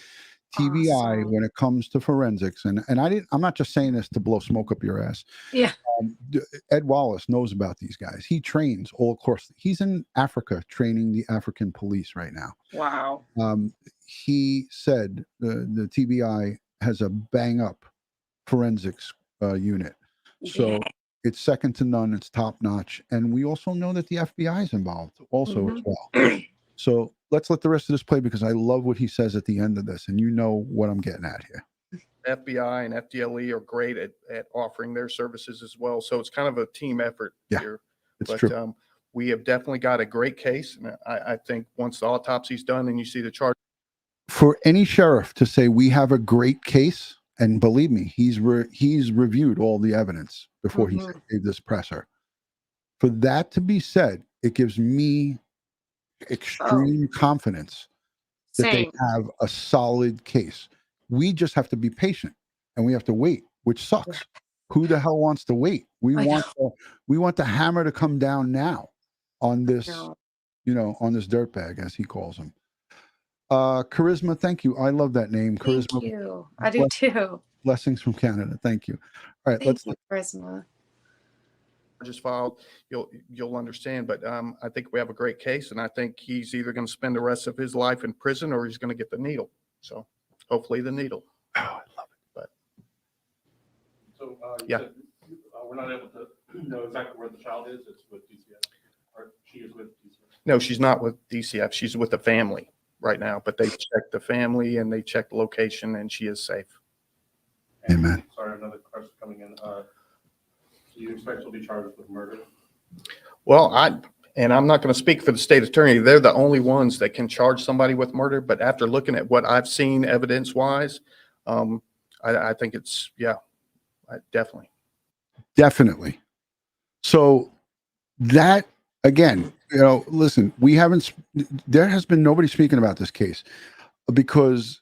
TBI Awesome. when it comes to forensics, and I'm not just saying this to blow smoke up your ass. Yeah. Ed Wallace knows about these guys. He trains all across. He's in Africa training the African police right now. Wow. He said the TBI has a bang up forensics unit, so it's second to none. It's top notch, and we also know that the FBI is involved also as well. So let's let the rest of this play because I love what he says at the end of this, and you know what I'm getting at here. FBI and FDLE are great at offering their services as well. So it's kind of a team effort here. It's true. We have definitely got a great case. And I think once the autopsy's done and you see the charge. For any sheriff to say we have a great case, and believe me, he's reviewed all the evidence before he gave this presser. For that to be said, it gives me extreme confidence that they have a solid case. We just have to be patient and we have to wait, which sucks. Who the hell wants to wait? We want the hammer to come down now on this, on this dirtbag, as he calls him. Charisma, thank you. I love that name. Charisma. Thank you. I do too. Blessings from Canada. Thank you. All right, Thank you, Charisma. Just filed, you'll understand. But I think we have a great case, and I think he's either going to spend the rest of his life in prison or he's going to get the needle. So hopefully the needle. Oh, I love it. But so you said, we're not able to know exactly where the child is. It's with DCF, or she is with DCF. No, she's not with DCF. She's with the family right now. But they checked the family and they checked the location, and she is safe. And, amen. Sorry, another question coming in. Do you expect she'll be charged with murder? Well, I'm not going to speak for the state attorney. They're the only ones that can charge somebody with murder. But after looking at what I've seen evidence-wise, I think it's, definitely. Definitely. So that, again, listen, there has been nobody speaking about this case because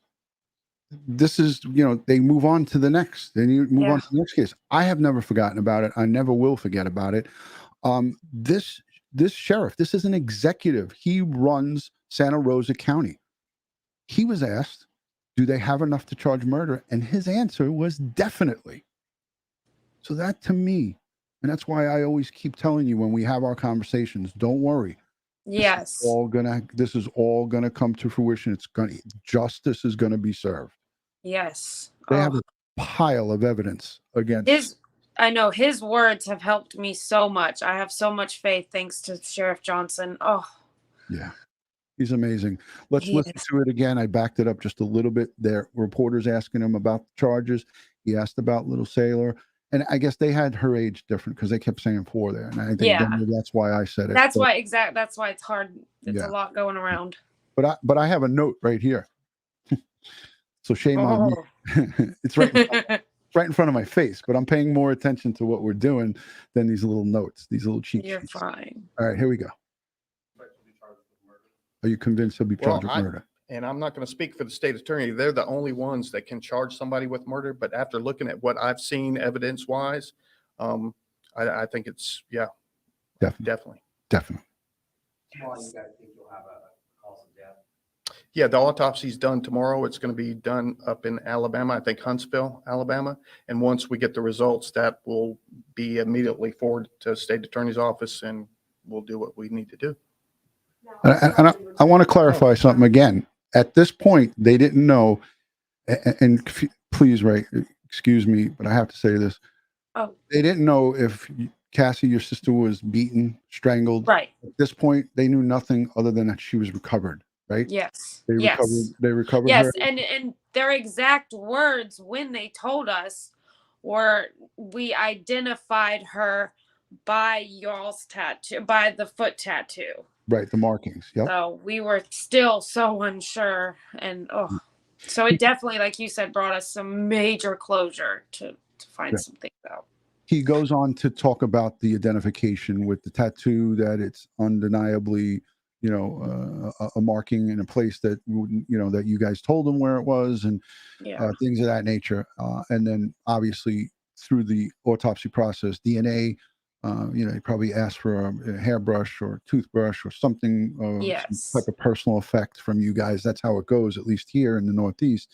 this is, they move on to the next. Then you move on to the next case. I have never forgotten about it. I never will forget about it. This sheriff, this is an executive. He runs Santa Rosa County. He was asked, do they have enough to charge murder? And his answer was definitely. So that to me, and that's why I always keep telling you when we have our conversations, don't worry. Yes. This is all gonna come to fruition. Justice is gonna be served. Yes. They have a pile of evidence against I know his words have helped me so much. I have so much faith thanks to Sheriff Johnson. Oh. Yeah. He's amazing. Let's listen to it again. I backed it up just a little bit. There reporters asking him about the charges. He asked about little Saylor. And I guess they had her age different because they kept saying 4 there. And I think that's why I said it. That's why that's why it's hard. It's a lot going around. But I have a note right here. So shame on me. It's right in front of my face, but I'm paying more attention to what we're doing than these little notes, these little cheat sheets. You're fine. All right, here we go. Are you convinced he'll be charged with murder? And I'm not going to speak for the state attorney. They're the only ones that can charge somebody with murder. But after looking at what I've seen evidence-wise, I think it's, definitely. Tomorrow, you guys think you'll have a cause of death? Yeah, the autopsy's done tomorrow. It's going to be done up in Alabama, I think Huntsville, Alabama. And once we get the results, that will be immediately forwarded to the state attorney's office, and we'll do what we need to do. And I want to clarify something again. At this point, they didn't know, and please, Ray, excuse me, but I have to say this. Oh. They didn't know if Cassie, your sister, was beaten, strangled. Right. At this point, they knew nothing other than that she was recovered, right? Yes. They recovered yes. her. And their exact words when they told us were, we identified her by y'all's tattoo, by the foot tattoo. Right, the markings. Yep. So we were still so unsure, and so it definitely, like you said, brought us some major closure to find some things out. He goes on to talk about the identification with the tattoo, that it's undeniably, a marking in a place that that you guys told him where it was, and things of that nature. And then obviously through the autopsy process, DNA You know, he probably asked for a hairbrush or toothbrush or something, some type of personal effect from you guys. That's how it goes, at least here in the Northeast,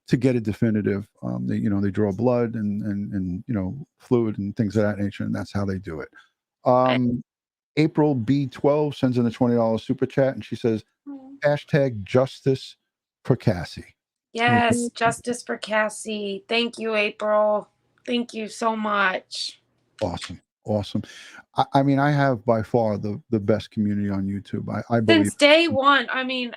to get a definitive. They, you know, they draw blood and you know, fluid and things of that nature, and that's how they do it. April B12 sends in a $20 super chat, and she says, hashtag justice for Cassie. Yes, justice for Cassie. Thank you, April. Thank you so much. Awesome. Awesome. I mean, I have by far the best community on YouTube. I believe Since day one, I mean,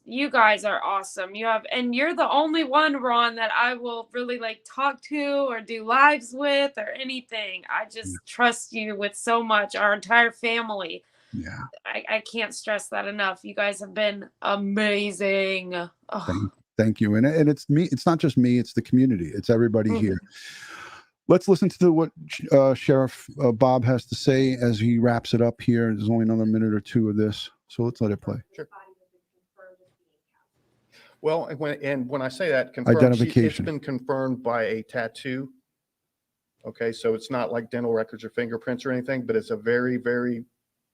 you guys are awesome. And you're the only one, Ron, that I will really like talk to or do lives with or anything. I just trust you with so much, our entire family. Yeah. I can't stress that enough. You guys have been amazing. Oh. Thank you. And it's me. It's not just me. It's the community. It's everybody here. Let's listen to what Sheriff Bob has to say as he wraps it up here. There's only another minute or two of this, so let's let it play. Sure. Well, when I say that, confirmed, identification, it's been confirmed by a tattoo. Okay, so it's not like dental records or fingerprints or anything, but it's a very, very,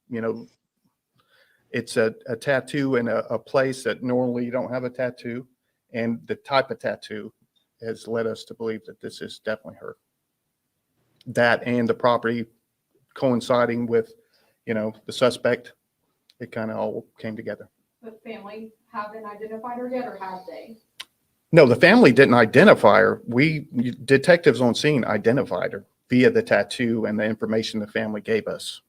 you know, it's a tattoo in a place that normally you don't have a tattoo, and the type of tattoo has led us to believe that this is definitely her. That and the property coinciding with, you know, the suspect, it kind of all came together. The family haven't identified her yet, or have they? No, the family didn't identify her. Detectives on scene identified her via the tattoo and the information the family gave us.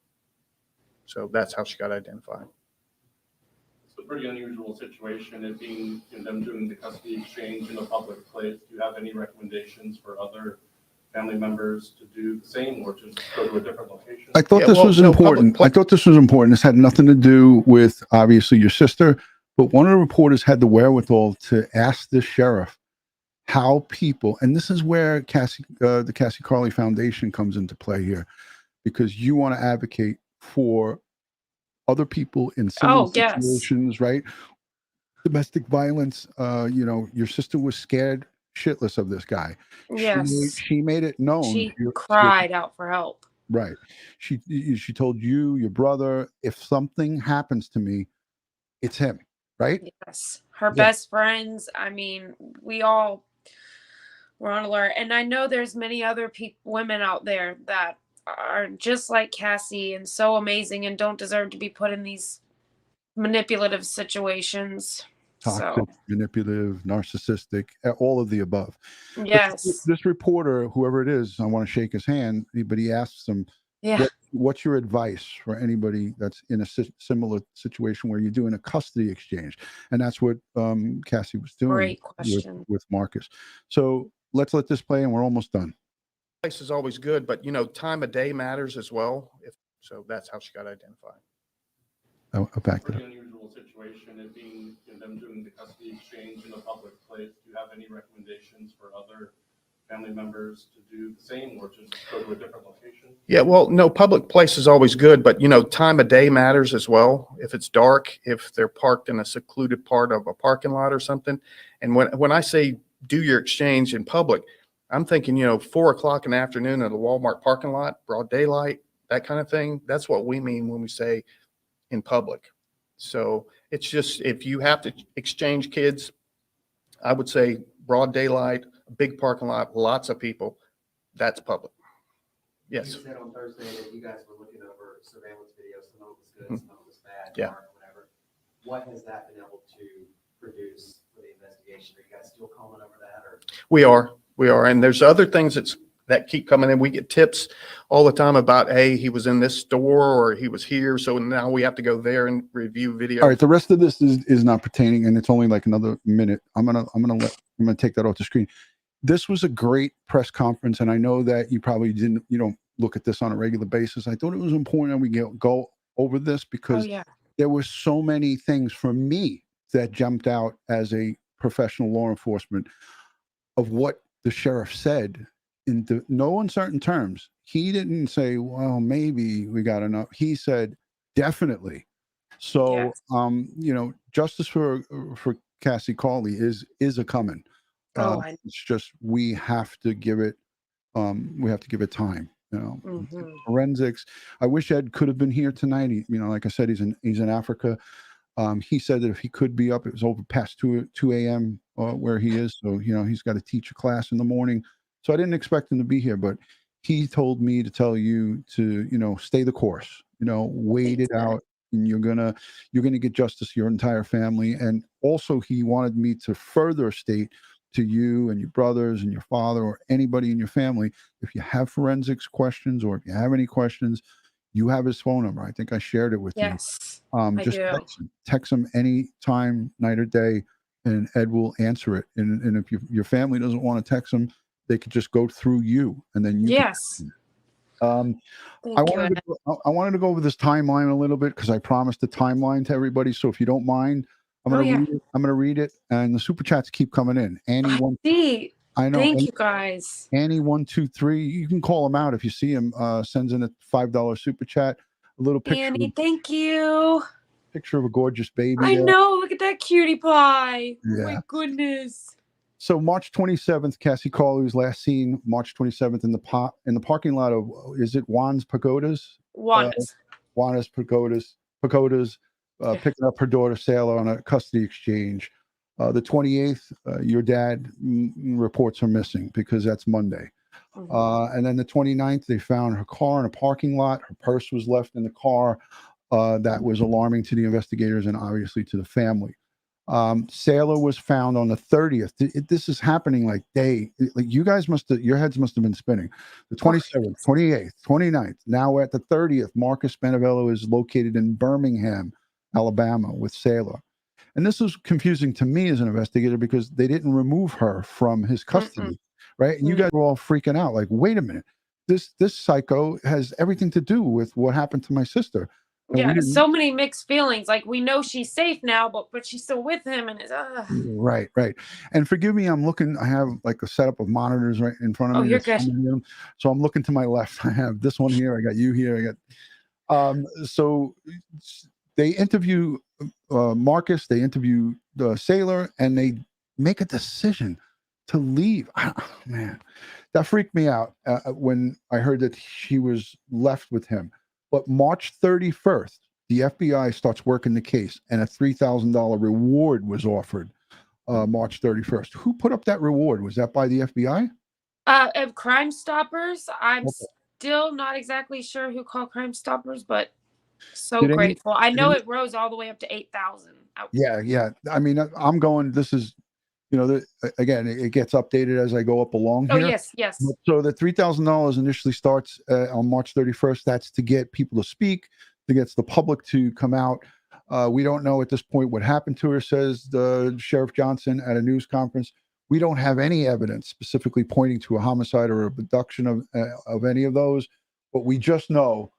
So that's how she got identified. It's a pretty unusual situation, it being them doing the custody exchange in a public place. Do you have any recommendations for other family members to do the same, or just go to a different location? I thought this was important. I thought this was important. This had nothing to do with obviously your sister, but one of the reporters had the wherewithal to ask the sheriff how people, and this is where the Cassie Carli Foundation comes into play here, because you want to advocate for other people in similar situations, right? Domestic violence. You know, your sister was scared shitless of this guy. Yes. She made it known. She cried out for help. Right. She told you, your brother, if something happens to me, it's him, right? Yes. Her best friends. I mean, we're on alert. And I know there's many other women out there that are just like Cassie and so amazing and don't deserve to be put in these manipulative situations. Toxic, manipulative, narcissistic, all of the above. Yes. This reporter, whoever it is, I want to shake his hand, but he asks him, what's your advice for anybody that's in a similar situation where you're doing a custody exchange? And that's what Cassie was doing. Great question. With Marcus. So let's let this play, and we're almost done. Place is always good, but you know, time of day matters as well. So that's how she got identified. I'll back that up. Pretty unusual situation, it being them doing the custody exchange in a public place. Do you have any recommendations for other family members to do the same, or just go to a different location? Yeah, well, no, public place is always good, but you know, time of day matters as well. If it's dark, if they're parked in a secluded part of a parking lot or something. And when I say do your exchange in public, I'm thinking, you know, 4 o'clock in the afternoon at a Walmart parking lot, broad daylight, that kind of thing. That's what we mean when we say in public. So it's just, if you have to exchange kids, I would say broad daylight, big parking lot, lots of people, that's public. Yes. You said on Thursday that you guys were looking over surveillance videos. Some of it was good, some of it was bad, dark, whatever. What has that been able to produce for the investigation? Are you guys still calling over that? Or? We are. And there's other things that keep coming in. We get tips all the time about, hey, he was in this store or he was here. So now we have to go there and review video. All right. The rest of this is not pertaining, and it's only like another minute. I'm gonna take that off the screen. This was a great press conference, and I know that you probably you don't look at this on a regular basis. I thought it was important that we go over this because there were so many things for me that jumped out as a professional law enforcement of what the sheriff said in no uncertain terms. He didn't say, well, maybe we got enough. He said, definitely. So, you know, justice for Cassie Carli is a coming. It's just, we have to give it time. You know, Mhm. forensics. I wish Ed could have been here tonight. He, you know, like I said, he's in Africa. He said that if he could be up, it was over past 2 a.m. Where he is. So, you know, he's got to teach a class in the morning. So I didn't expect him to be here, but he told me to tell you to, you know, stay the course, you know, wait it out, and you're gonna get justice to your entire family. And also he wanted me to further state to you and your brothers and your father or anybody in your family, if you have forensics questions or if you have any questions, you have his phone number. I think I shared it with you. Yes, I Just do. text him any time, night or day, and Ed will answer it. And if your family doesn't want to text him, they could just go through you, and then you. Yes. Can, Thank you, Ed. I wanted to go over this timeline a little bit because I promised a timeline to everybody. So if you don't mind, I'm gonna read it, and the super chats keep coming in. Annie one. I know. Thank you guys. Annie 123. You can call him out if you see him. Sends in a $5 super chat. A little picture. Annie, thank you. Picture of a gorgeous baby. I there. know. Look at that cutie pie. Oh my Yeah. goodness. So March 27th, Cassie Carli was last seen March 27th in the parking lot of, is it Juan's Pagodas? Juana's Pagodas, picking up her daughter Saylor on a custody exchange. The 28th, your dad reports her missing because that's Monday. And then the 29th, they found her car in a parking lot. Her purse was left in the car. That was alarming to the investigators and obviously to the family. Saylor was found on the 30th. This is happening like you guys your heads must have been spinning. The 27th, 28th, 29th. Now at the 30th, Marcus Spanavello is located in Birmingham, Alabama with Saylor. And this was confusing to me as an investigator because they didn't remove her from his custody, right? And you guys were all freaking out like, wait a minute, this psycho has everything to do with what happened to my sister. And Yeah, so many mixed feelings. Like we know she's safe now, but she's still with him, and it's Right. And forgive me, I'm looking. I have like a setup of monitors right in front of me. You're good. So I'm looking to my left. I have this one here. I got you here. I got. So they interview Marcus. They interview Saylor, and they make a decision to leave. Man, that freaked me out when I heard that she was left with him. But March 31st, the FBI starts working the case, and a $3,000 reward was offered. March 31st. Who put up that reward? Was that by the FBI? Of Crime Stoppers. I'm still not exactly sure who called Crime Stoppers, but so grateful. I know it rose all the way up to 8,000. Yeah. I mean, I'm going. This is, you know, again, it gets updated as I go up along here. Oh, yes. So the $3,000 initially starts on March 31st. That's to get people to speak, to get the public to come out. We don't know at this point what happened to her, says the Sheriff Johnson at a news conference. We don't have any evidence specifically pointing to a homicide or abduction of any of those, but we just know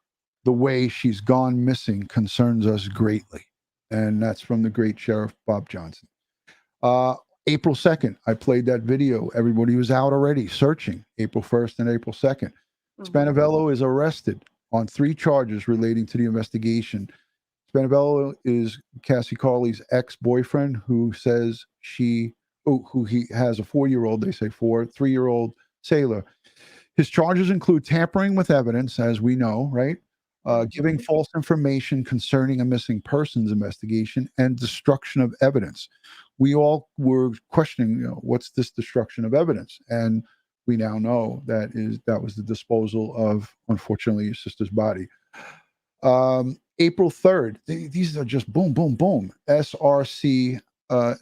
the way she's gone missing concerns us greatly. And that's from the great Sheriff Bob Johnson. April 2nd, I played that video. Everybody was out already searching. April 1st and April 2nd. Spanavello is arrested on 3 charges relating to the investigation. Spanavello is Cassie Carli's ex-boyfriend who says who he has a 4-year-old, they say 3-year-old Saylor. His charges include tampering with evidence, as we know, right? Giving false information concerning a missing persons investigation and destruction of evidence. We all were questioning, what's this destruction of evidence? And we now know that was the disposal of, unfortunately, your sister's body. April 3rd, these are just boom, boom, boom. SRC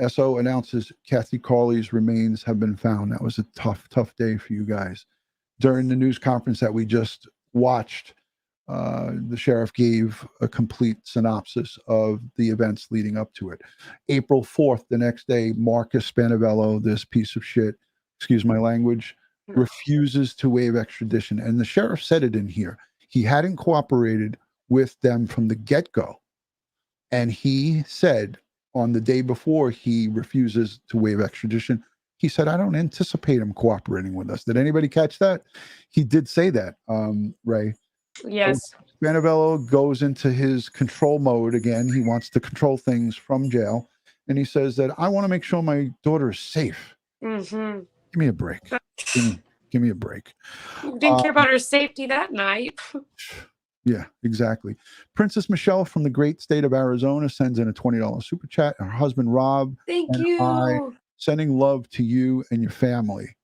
SO announces Cassie Carli's remains have been found. That was a tough day for you guys. During the news conference that we just watched, the sheriff gave a complete synopsis of the events leading up to it. April 4th, the next day, Marcus Spanavello, this piece of shit, excuse my language, refuses to waive extradition. And the sheriff said it in here. He hadn't cooperated with them from the get-go. And he said on the day before he refuses to waive extradition, he said, I don't anticipate him cooperating with us. Did anybody catch that? He did say that, Ray. Yes. So Spanavello goes into his control mode again. He wants to control things from jail. And he says that I want to make sure my daughter is safe. Mm-hmm. Give me a break. Give Give me a break. Didn't care about her safety that night. Yeah, exactly. Princess Michelle from the great state of Arizona sends in a $20 super chat. Her husband Rob Thank and you. I sending love to you and your family.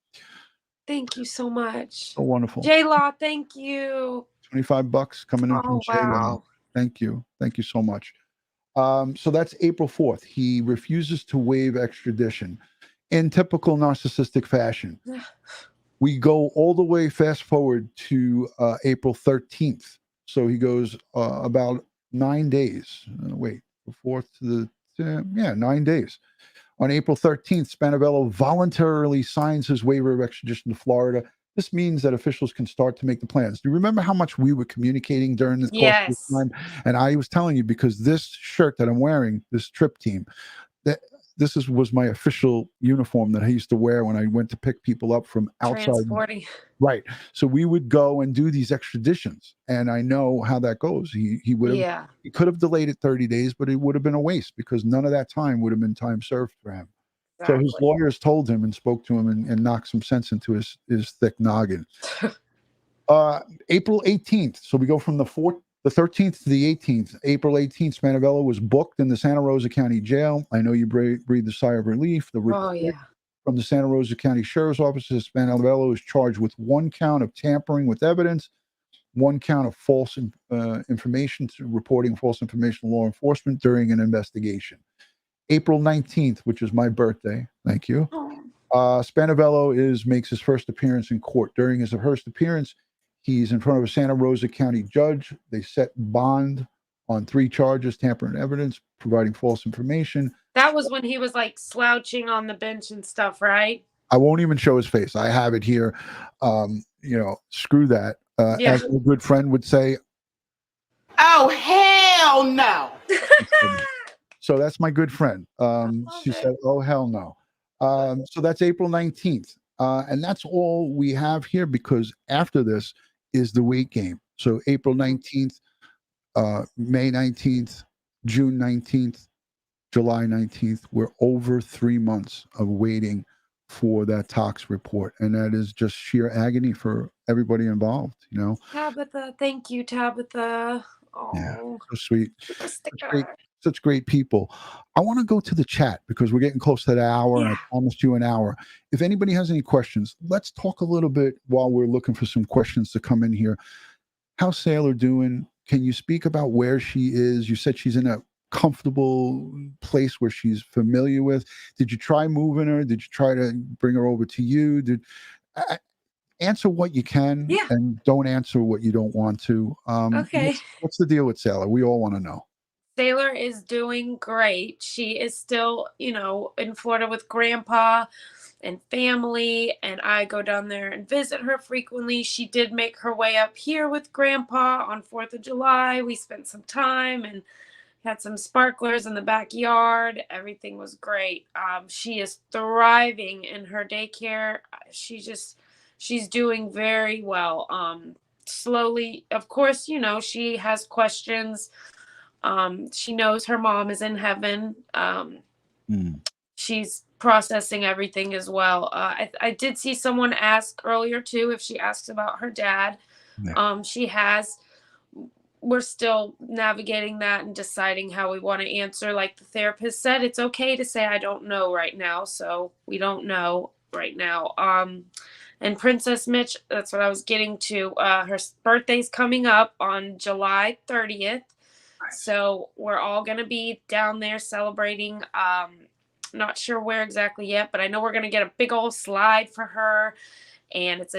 Thank you so much. So wonderful. J-Law, thank you. $25 coming in from Oh, wow. Thank you. Thank you so much. So that's April 4th. He refuses to waive extradition in typical narcissistic fashion. We go all the way fast forward to April 13th. So he goes about 9 days. Wait, the 4th to the 9 days. On April 13th, Spanavello voluntarily signs his waiver of extradition to Florida. This means that officials can start to make the plans. Do you remember how much we were communicating during this course of this time? And I was telling you, because this shirt that I'm wearing, this trip team, this was my official uniform that I used to wear when I went to pick people up from outside. Transporting. Right. So we would go and do these extraditions, and I know how that goes. He would have he could have delayed it 30 days, but it would have been a waste because none of that time would have been time served for him. So his lawyers told him and spoke to him and knocked some sense into his thick noggin. April 18th. So we go from the 13th to the 18th. April 18th, Spanavello was booked in the Santa Rosa County Jail. I know you breathed a sigh of relief. The report from the Santa Rosa County Sheriff's Office says Spanavello is charged with 1 count of tampering with evidence, 1 count of false information, reporting false information to law enforcement during an investigation. April 19th, which is my birthday. Thank you. Spanavello makes his first appearance in court. During his first appearance, he's in front of a Santa Rosa County judge. They set bond on 3 charges: tampering evidence, providing false information. That was when he was like slouching on the bench and stuff, right? I won't even show his face. I have it here. Screw that. As a good friend would say, oh, hell no. So that's my good friend. She said, oh, hell no. So that's April 19th. And that's all we have here, because after this is the weight game. So April 19th, May 19th, June 19th, July 19th. We're over 3 months of waiting for that tox report. And that is just sheer agony for everybody involved, Tabitha, thank you, Tabitha. Oh, yeah, so sweet. Such great people. I want to go to the chat because we're getting close to the hour, and I promised you an hour. If anybody has any questions, let's talk a little bit while we're looking for some questions to come in here. How's Saylor doing? Can you speak about where she is? You said she's in a comfortable place where she's familiar with. Did you try moving her? Did you try to bring her over to you? Answer what you can, and don't answer what you don't want to. Okay. What's the deal with Saylor? We all want to know. Saylor is doing great. She is still, in Florida with grandpa and family, and I go down there and visit her frequently. She did make her way up here with grandpa on 4th of July. We spent some time and had some sparklers in the backyard. Everything was great. She is thriving in her daycare. She's doing very well. Slowly, of course, she has questions. She knows her mom is in heaven. She's processing everything as well. I did see someone ask earlier too if she asks about her dad. She has. We're still navigating that and deciding how we want to answer. Like the therapist said, it's okay to say I don't know right now. So we don't know right now. And Princess Mitch, that's what I was getting to. Her birthday's coming up on July 30th. So we're all going to be down there celebrating. Not sure where exactly yet, but I know we're going to get a big old slide for her. And it's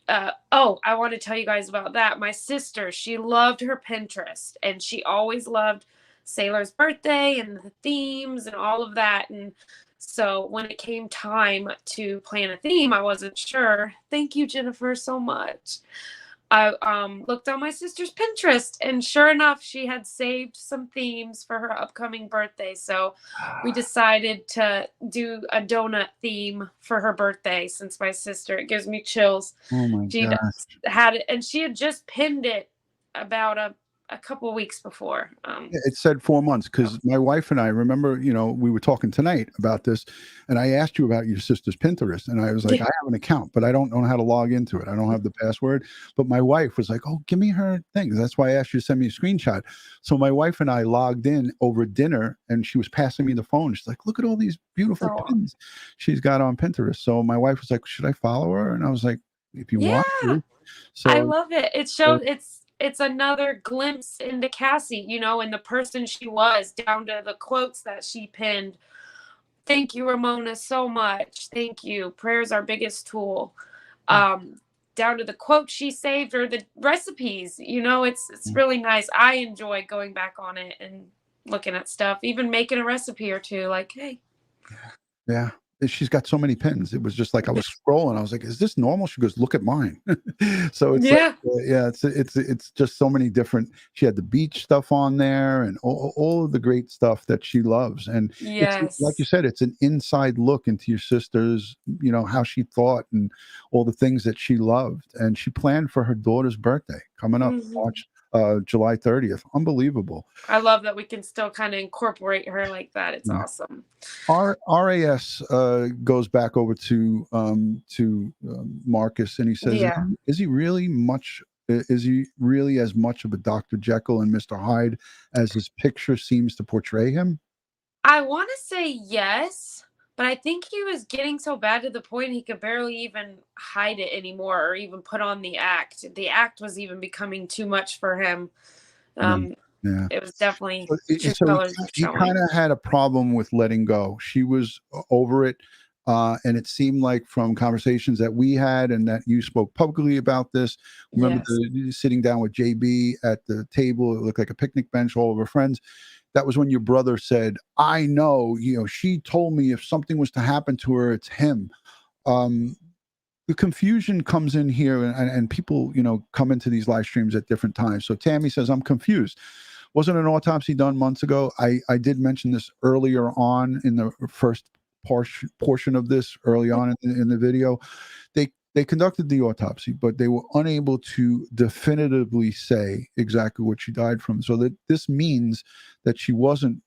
I want to tell you guys about that. My sister, she loved her Pinterest, and she always loved Saylor's birthday and the themes and all of that. And so when it came time to plan a theme, I wasn't sure. Thank you, Jennifer, so much. I looked on my sister's Pinterest, and sure enough, she had saved some themes for her upcoming birthday. So we decided to do a donut theme for her birthday. Since my sister, it gives me chills. Oh my She gosh. had it, and she had just pinned it about a couple weeks before. It said 4 months because my wife and I remember, you know, we were talking tonight about this, and I asked you about your sister's Pinterest, and I was like, I have an account, but I don't know how to log into it. I don't have the password. But my wife was like, oh, give me her thing. That's why I asked you to send me a screenshot. So my wife and I logged in over dinner, and she was passing me the phone. She's like, look at all these beautiful pins she's got on Pinterest. So my wife was like, should I follow her? And I was like, if you want to. So I love it. It shows it's another glimpse into Cassie, you know, and the person she was, down to the quotes that she pinned. Thank you, Ramona, so much. Thank you. Prayer's our biggest tool. Down to the quotes she saved or the recipes, you know, it's really nice. I enjoy going back on it and looking at stuff, even making a recipe or two, like, hey. Yeah. She's got so many pins. It was just like I was scrolling. I was like, "Is this normal?" She goes, "Look at mine." So it's it's just so many different. She had the beach stuff on there and all of the great stuff that she loves. And it's like you said, it's an inside look into your sister's, you know, how she thought and all the things that she loved. And she planned for her daughter's birthday coming up July 30th. Unbelievable. I love that we can still kind of incorporate her like that. It's awesome. RAS goes back over to Marcus, and he says, "Is he really much? Is he really as much of a Dr. Jekyll and Mr. Hyde as his picture seems to portray him?" I want to say yes, but I think he was getting so bad to the point he could barely even hide it anymore or even put on the act. The act was even becoming too much for him. It was definitely he kind of had a problem with letting go. She was over it. And it seemed like from conversations that we had and that you spoke publicly about this, remember sitting down with JB at the table, it looked like a picnic bench, all of her friends. That was when your brother said, I know, you know, she told me if something was to happen to her, it's him. The confusion comes in here and people, you know, come into these live streams at different times. So Tammy says, I'm confused. Wasn't an autopsy done months ago? I did mention this earlier on in the first portion of this early on in the video. They conducted the autopsy, but they were unable to definitively say exactly what she died from. So that this means that she wasn't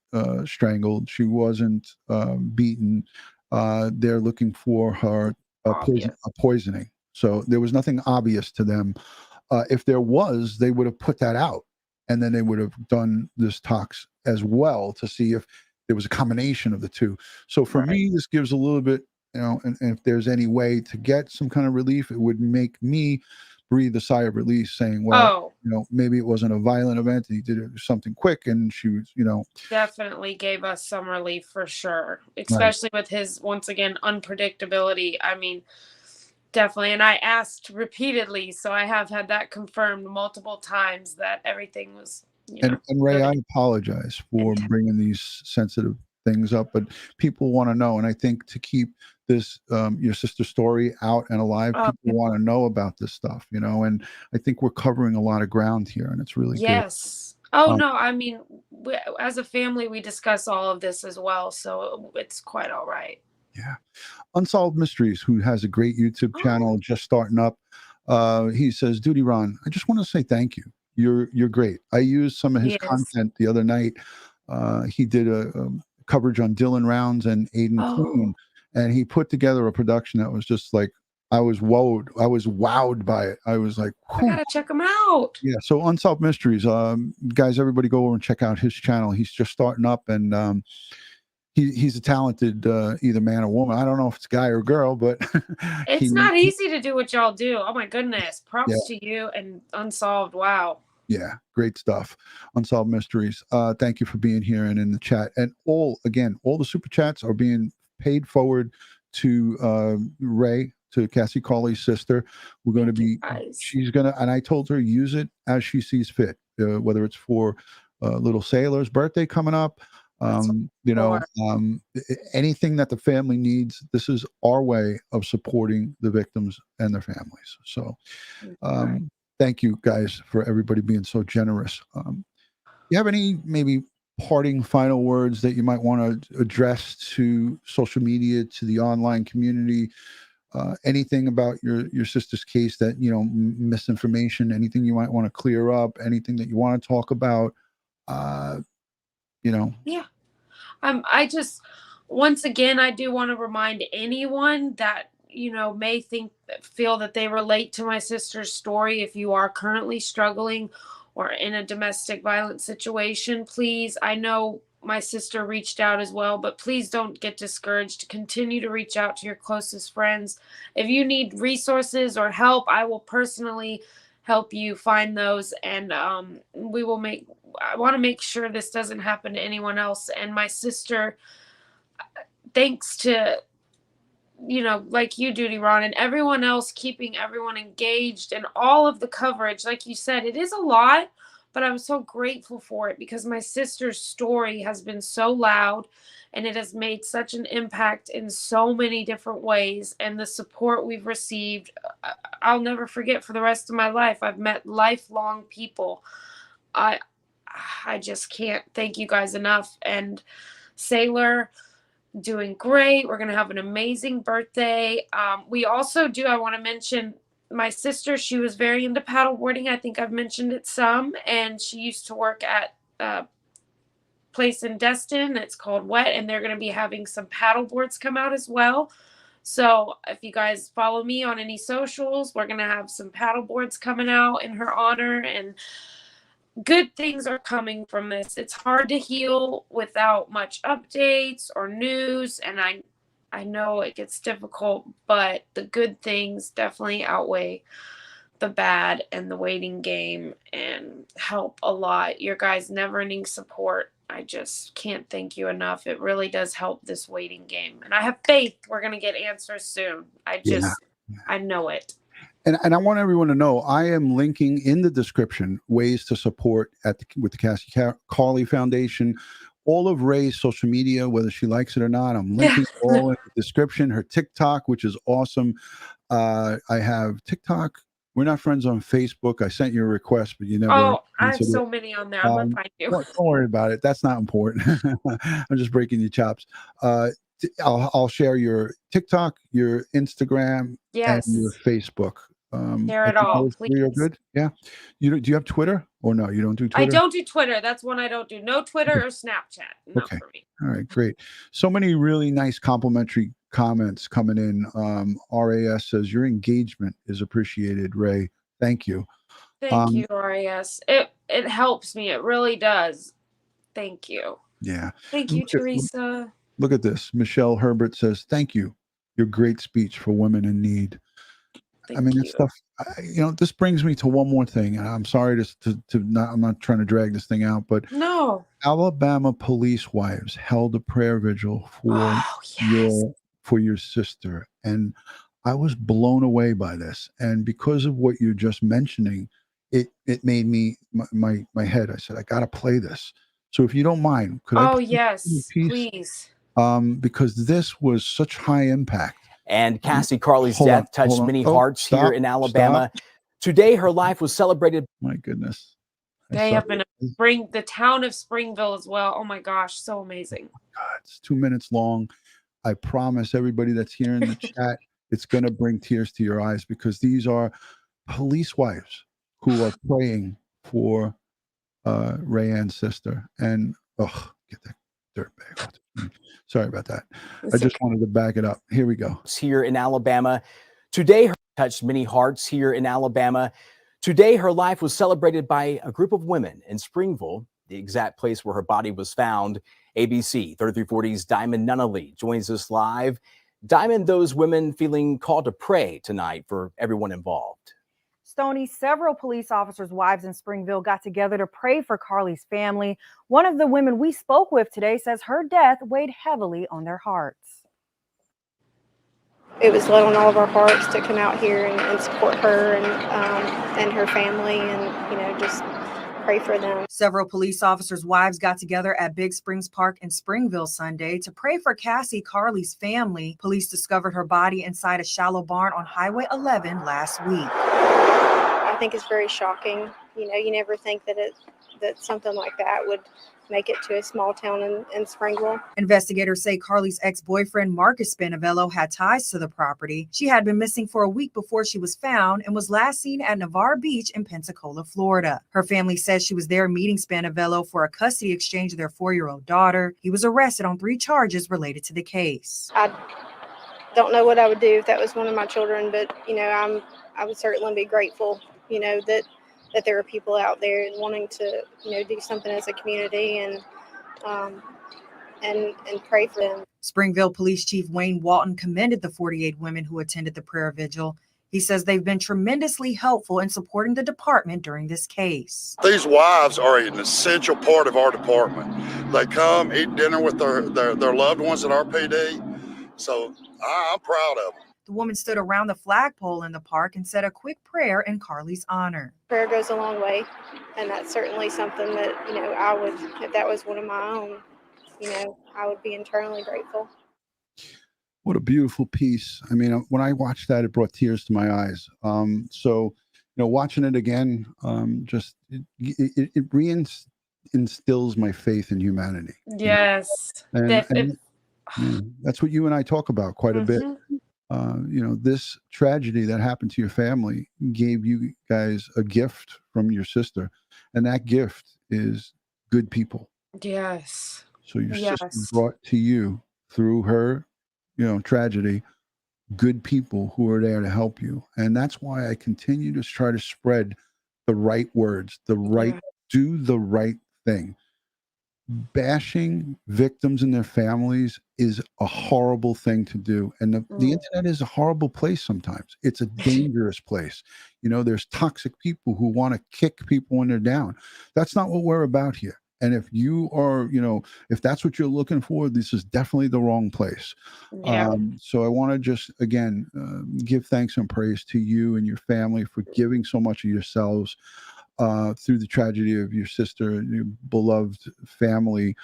strangled, she wasn't beaten. They're looking for her poisoning. So there was nothing obvious to them. If there was, they would have put that out, and then they would have done this tox as well to see if there was a combination of the two. So for me, this gives a little bit, you know, and if there's any way to get some kind of relief, it would make me breathe a sigh of relief saying, well, you know, maybe it wasn't a violent event. He did something quick and she was, you know. Definitely gave us some relief for sure, especially with his, once again, unpredictability. I mean, definitely. And I asked repeatedly, so I have had that confirmed multiple times that everything was, you know. And Ray, I apologize for bringing these sensitive things up, but people want to know. And I think to keep this, your sister's story out and alive, people want to know about this stuff, you know, and I think we're covering a lot of ground here and it's really good. Oh, no, I mean, as a family, we discuss all of this as well. So it's quite all right. Yeah. Unsolved Mysteries, who has a great YouTube channel just starting up. He says, DutyRon, I just want to say thank you. You're great. I used some of his content the other night. He did a coverage on Dylan Rounds and Aiden Kuhn, and he put together a production that was just like, I was wowed by it. I was like, I gotta check him out. Yeah. So Unsolved Mysteries, guys, everybody go over and check out his channel. He's just starting up, and he's a talented either man or woman. I don't know if it's guy or girl, but it's not easy to do what y'all do. Oh my goodness. Props to you and Unsolved. Wow. Yeah, great stuff. Unsolved Mysteries. Thank you for being here and in the chat. And all the super chats are being paid forward to Ray, to Cassie Carli's sister. We're going to be, she's going to, and I told her, use it as she sees fit, whether it's for little Saylor's birthday coming up, you know, anything that the family needs. This is our way of supporting the victims and their families. So, thank you guys for everybody being so generous. You have any maybe parting final words that you might want to address to social media, to the online community, anything about your sister's case that, misinformation, anything you might want to clear up, anything that you want to talk about, Yeah. I just, once again, I do want to remind anyone that, may feel that they relate to my sister's story. If you are currently struggling or in a domestic violence situation, please, I know my sister reached out as well, but please don't get discouraged. Continue to reach out to your closest friends. If you need resources or help, I will personally help you find those. And I want to make sure this doesn't happen to anyone else. And my sister, thanks to, like you, DutyRon, and everyone else keeping everyone engaged and all of the coverage, like you said, it is a lot, but I'm so grateful for it because my sister's story has been so loud and it has made such an impact in so many different ways. And the support we've received, I'll never forget for the rest of my life. I've met lifelong people. I just can't thank you guys enough. And Saylor, doing great. We're going to have an amazing birthday. We also do, I want to mention my sister. She was very into paddleboarding. I think I've mentioned it some, and she used to work at a place in Destin. It's called Wet, and they're going to be having some paddleboards come out as well. So if you guys follow me on any socials, we're going to have some paddleboards coming out in her honor, and good things are coming from this. It's hard to heal without much updates or news, and I know it gets difficult, but the good things definitely outweigh the bad, and the waiting game and help a lot. Your guys' never-ending support, I just can't thank you enough. It really does help this waiting game, and I have faith we're going to get answers soon. I know it. And I want everyone to know, I am linking in the description ways to support with the Cassie Carli Foundation, all of Ray's social media, whether she likes it or not. I'm linking all in the description. Her TikTok, which is awesome. I have TikTok. We're not friends on Facebook. I sent you a request, but you never. Oh, I have so many on there. I'm going to find you. Don't worry about it. That's not important. I'm just breaking your chops. I'll share your TikTok, your Instagram, and your Facebook. Share it all, please. You're good. Yeah. Do you have Twitter or no? You don't do Twitter? I don't do Twitter. That's one I don't do. No Twitter or Snapchat. Not for me. All right, great. So many really nice complimentary comments coming in. RAS says your engagement is appreciated, Ray. Thank you. Thank you, RAS. It helps me. It really does. Thank you. Yeah. Thank you, Teresa. Look at this. Michelle Herbert says, thank you. Your great speech for women in need. It's stuff, this brings me to one more thing. And I'm sorry I'm not trying to drag this thing out, but no. Alabama police wives held a prayer vigil for your sister. And I was blown away by this. And because of what you're just mentioning, it made me, my head, I said, I got to play this. So if you don't mind, could I? Oh, yes, please. Because this was such high impact. And Cassie Carli's death touched many hearts here in Alabama. Today, her life was celebrated. My goodness. They have been the town of Springville as well. Oh my gosh, so amazing. God, it's 2 minutes long. I promise everybody that's here in the chat, it's going to bring tears to your eyes because these are police wives who are praying for Raeann's sister. And, get that dirt bag off. Sorry about that. I just wanted to back it up. Here we go. Here in Alabama. Today, her touched many hearts here in Alabama. Today, her life was celebrated by a group of women in Springville, the exact place where her body was found. ABC 3340's Diamond Nunnally joins us live. Diamond, those women feeling called to pray tonight for everyone involved. Stoney, several police officers' wives in Springville got together to pray for Carli's family. One of the women we spoke with today says her death weighed heavily on their hearts. It was laid on all of our hearts to come out here and support her and her family and, just pray for them. Several police officers' wives got together at Big Springs Park in Springville Sunday to pray for Cassie Carli's family. Police discovered her body inside a shallow barn on Highway 11 last week. I think it's very shocking, you never think that something like that would make it to a small town in Springville. Investigators say Carli's ex-boyfriend, Marcus Spanavello, had ties to the property. She had been missing for a week before she was found and was last seen at Navarre Beach in Pensacola, Florida. Her family says she was there meeting Spanavello for a custody exchange of their 4-year-old daughter. He was arrested on 3 charges related to the case. I don't know what I would do if that was one of my children, but, I would certainly be grateful, that there are people out there wanting to, do something as a community and pray for them. Springville Police Chief Wayne Walton commended the 48 women who attended the prayer vigil. He says they've been tremendously helpful in supporting the department during this case. These wives are an essential part of our department. They come, eat dinner with their loved ones at our PD. So I'm proud of them. The woman stood around the flagpole in the park and said a quick prayer in Carli's honor. Prayer goes a long way, and that's certainly something that, I would, if that was one of my own, I would be internally grateful. What a beautiful piece. I mean, when I watched that, it brought tears to my eyes. Watching it again, it reinstills my faith in humanity. Yes. And that's what you and I talk about quite a bit. This tragedy that happened to your family gave you guys a gift from your sister, and that gift is good people. Yes. So your sister brought to you through her, tragedy, good people who are there to help you. And that's why I continue to try to spread the right words, do the right thing. Bashing victims and their families is a horrible thing to do. And the internet is a horrible place sometimes. It's a dangerous place. There's toxic people who want to kick people when they're down. That's not what we're about here. And if you are, if that's what you're looking for, this is definitely the wrong place. Yeah. So I want to just, again, give thanks and praise to you and your family for giving so much of yourselves through the tragedy of your sister. Your beloved family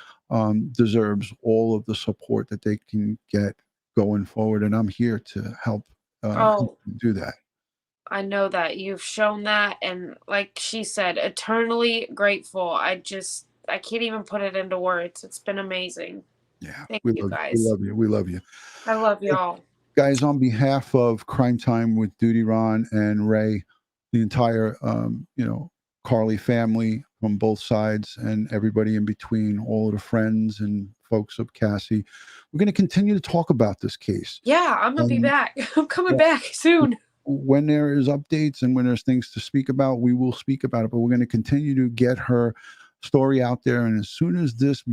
deserves all of the support that they can get going forward. And I'm here to help do that. I know that you've shown that. And like she said, eternally grateful. I can't even put it into words. It's been amazing. Yeah. Thank you guys. We love you. We love you. I love y'all. Guys, on behalf of Crime Time with DutyRon and Ray, the entire, Carli family from both sides and everybody in between, all of the friends and folks of Cassie, we're going to continue to talk about this case. Yeah, I'm going to be back. I'm coming back soon. When there is updates and when there's things to speak about, we will speak about it, but we're going to continue to get her story out there. And as soon as this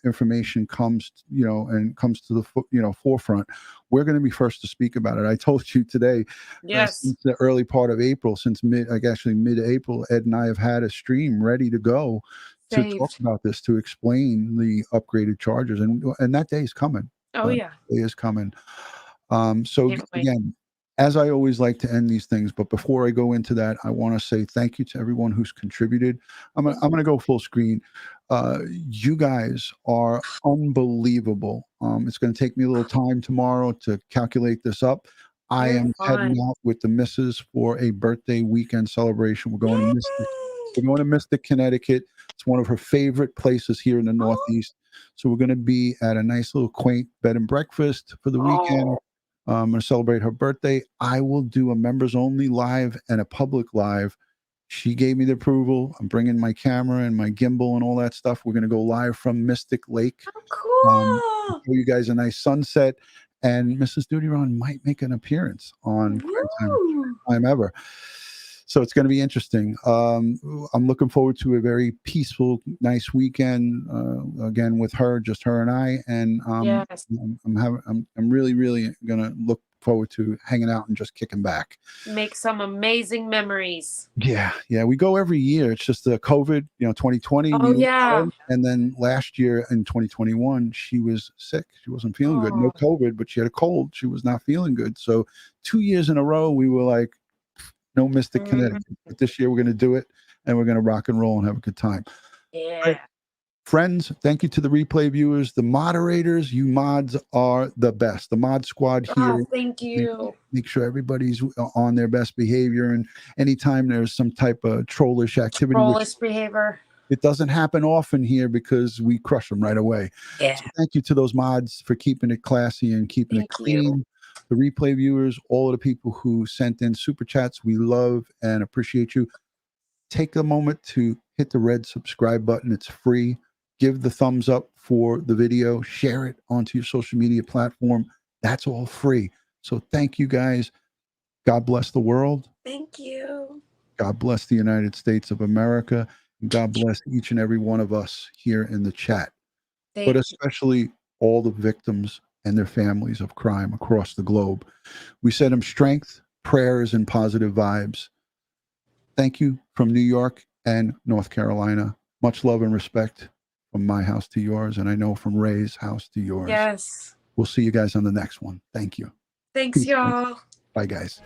information comes, and comes to the forefront, we're going to be first to speak about it. I told you today, since the early part of April, since mid-April, Ed and I have had a stream ready to go to talk about this, to explain the upgraded charges, and that day is coming. Oh yeah, day is coming. So again, as I always like to end these things, but before I go into that, I want to say thank you to everyone who's contributed. I'm gonna go full screen. You guys are unbelievable. It's going to take me a little time tomorrow to calculate this up. I am heading out with the missus for a birthday weekend celebration. We're going to Mystic, Connecticut. It's one of her favorite places here in the Northeast. So we're going to be at a nice little quaint bed and breakfast for the weekend. I'm going to celebrate her birthday. I will do a members only live and a public live. She gave me the approval. I'm bringing my camera and my gimbal and all that stuff. We're going to go live from Mystic Lake. Cool. Show you guys a nice sunset. And Mrs. DutyRon might make an appearance on Crime Time Ever. So it's going to be interesting. I'm looking forward to a very peaceful, nice weekend again with her, just her and I. And I'm really, really going to look forward to hanging out and just kicking back. Make some amazing memories. Yeah, we go every year. It's just the COVID, 2020. Oh yeah. And then last year in 2021, she was sick. She wasn't feeling good. No COVID, but she had a cold. She was not feeling good. So 2 years in a row, we were like, no Mystic, Connecticut. But this year we're going to do it, and we're going to rock and roll and have a good time. Yeah. Friends, thank you to the replay viewers, the moderators. You mods are the best. The mod squad here. Oh, thank you. Make sure everybody's on their best behavior. And anytime there's some type of trollish activity, which Trollish behavior. it doesn't happen often here because we crush them right away. Yeah. So thank you to those mods for keeping it classy and keeping it clean. The replay viewers, all of the people who sent in super chats, we love and appreciate you. Take a moment to hit the red subscribe button. It's free. Give the thumbs up for the video. Share it onto your social media platform. That's all free. So thank you guys. God bless the world. Thank you. God bless the United States of America. And God bless each and every one of us here in the chat. But especially all the victims and their families of crime across the globe. We send them strength, prayers, and positive vibes. Thank you from New York and North Carolina. Much love and respect from my house to yours, and I know from Ray's house to yours. Yes. We'll see you guys on the next one. Thank you. Thanks, y'all. Bye, guys.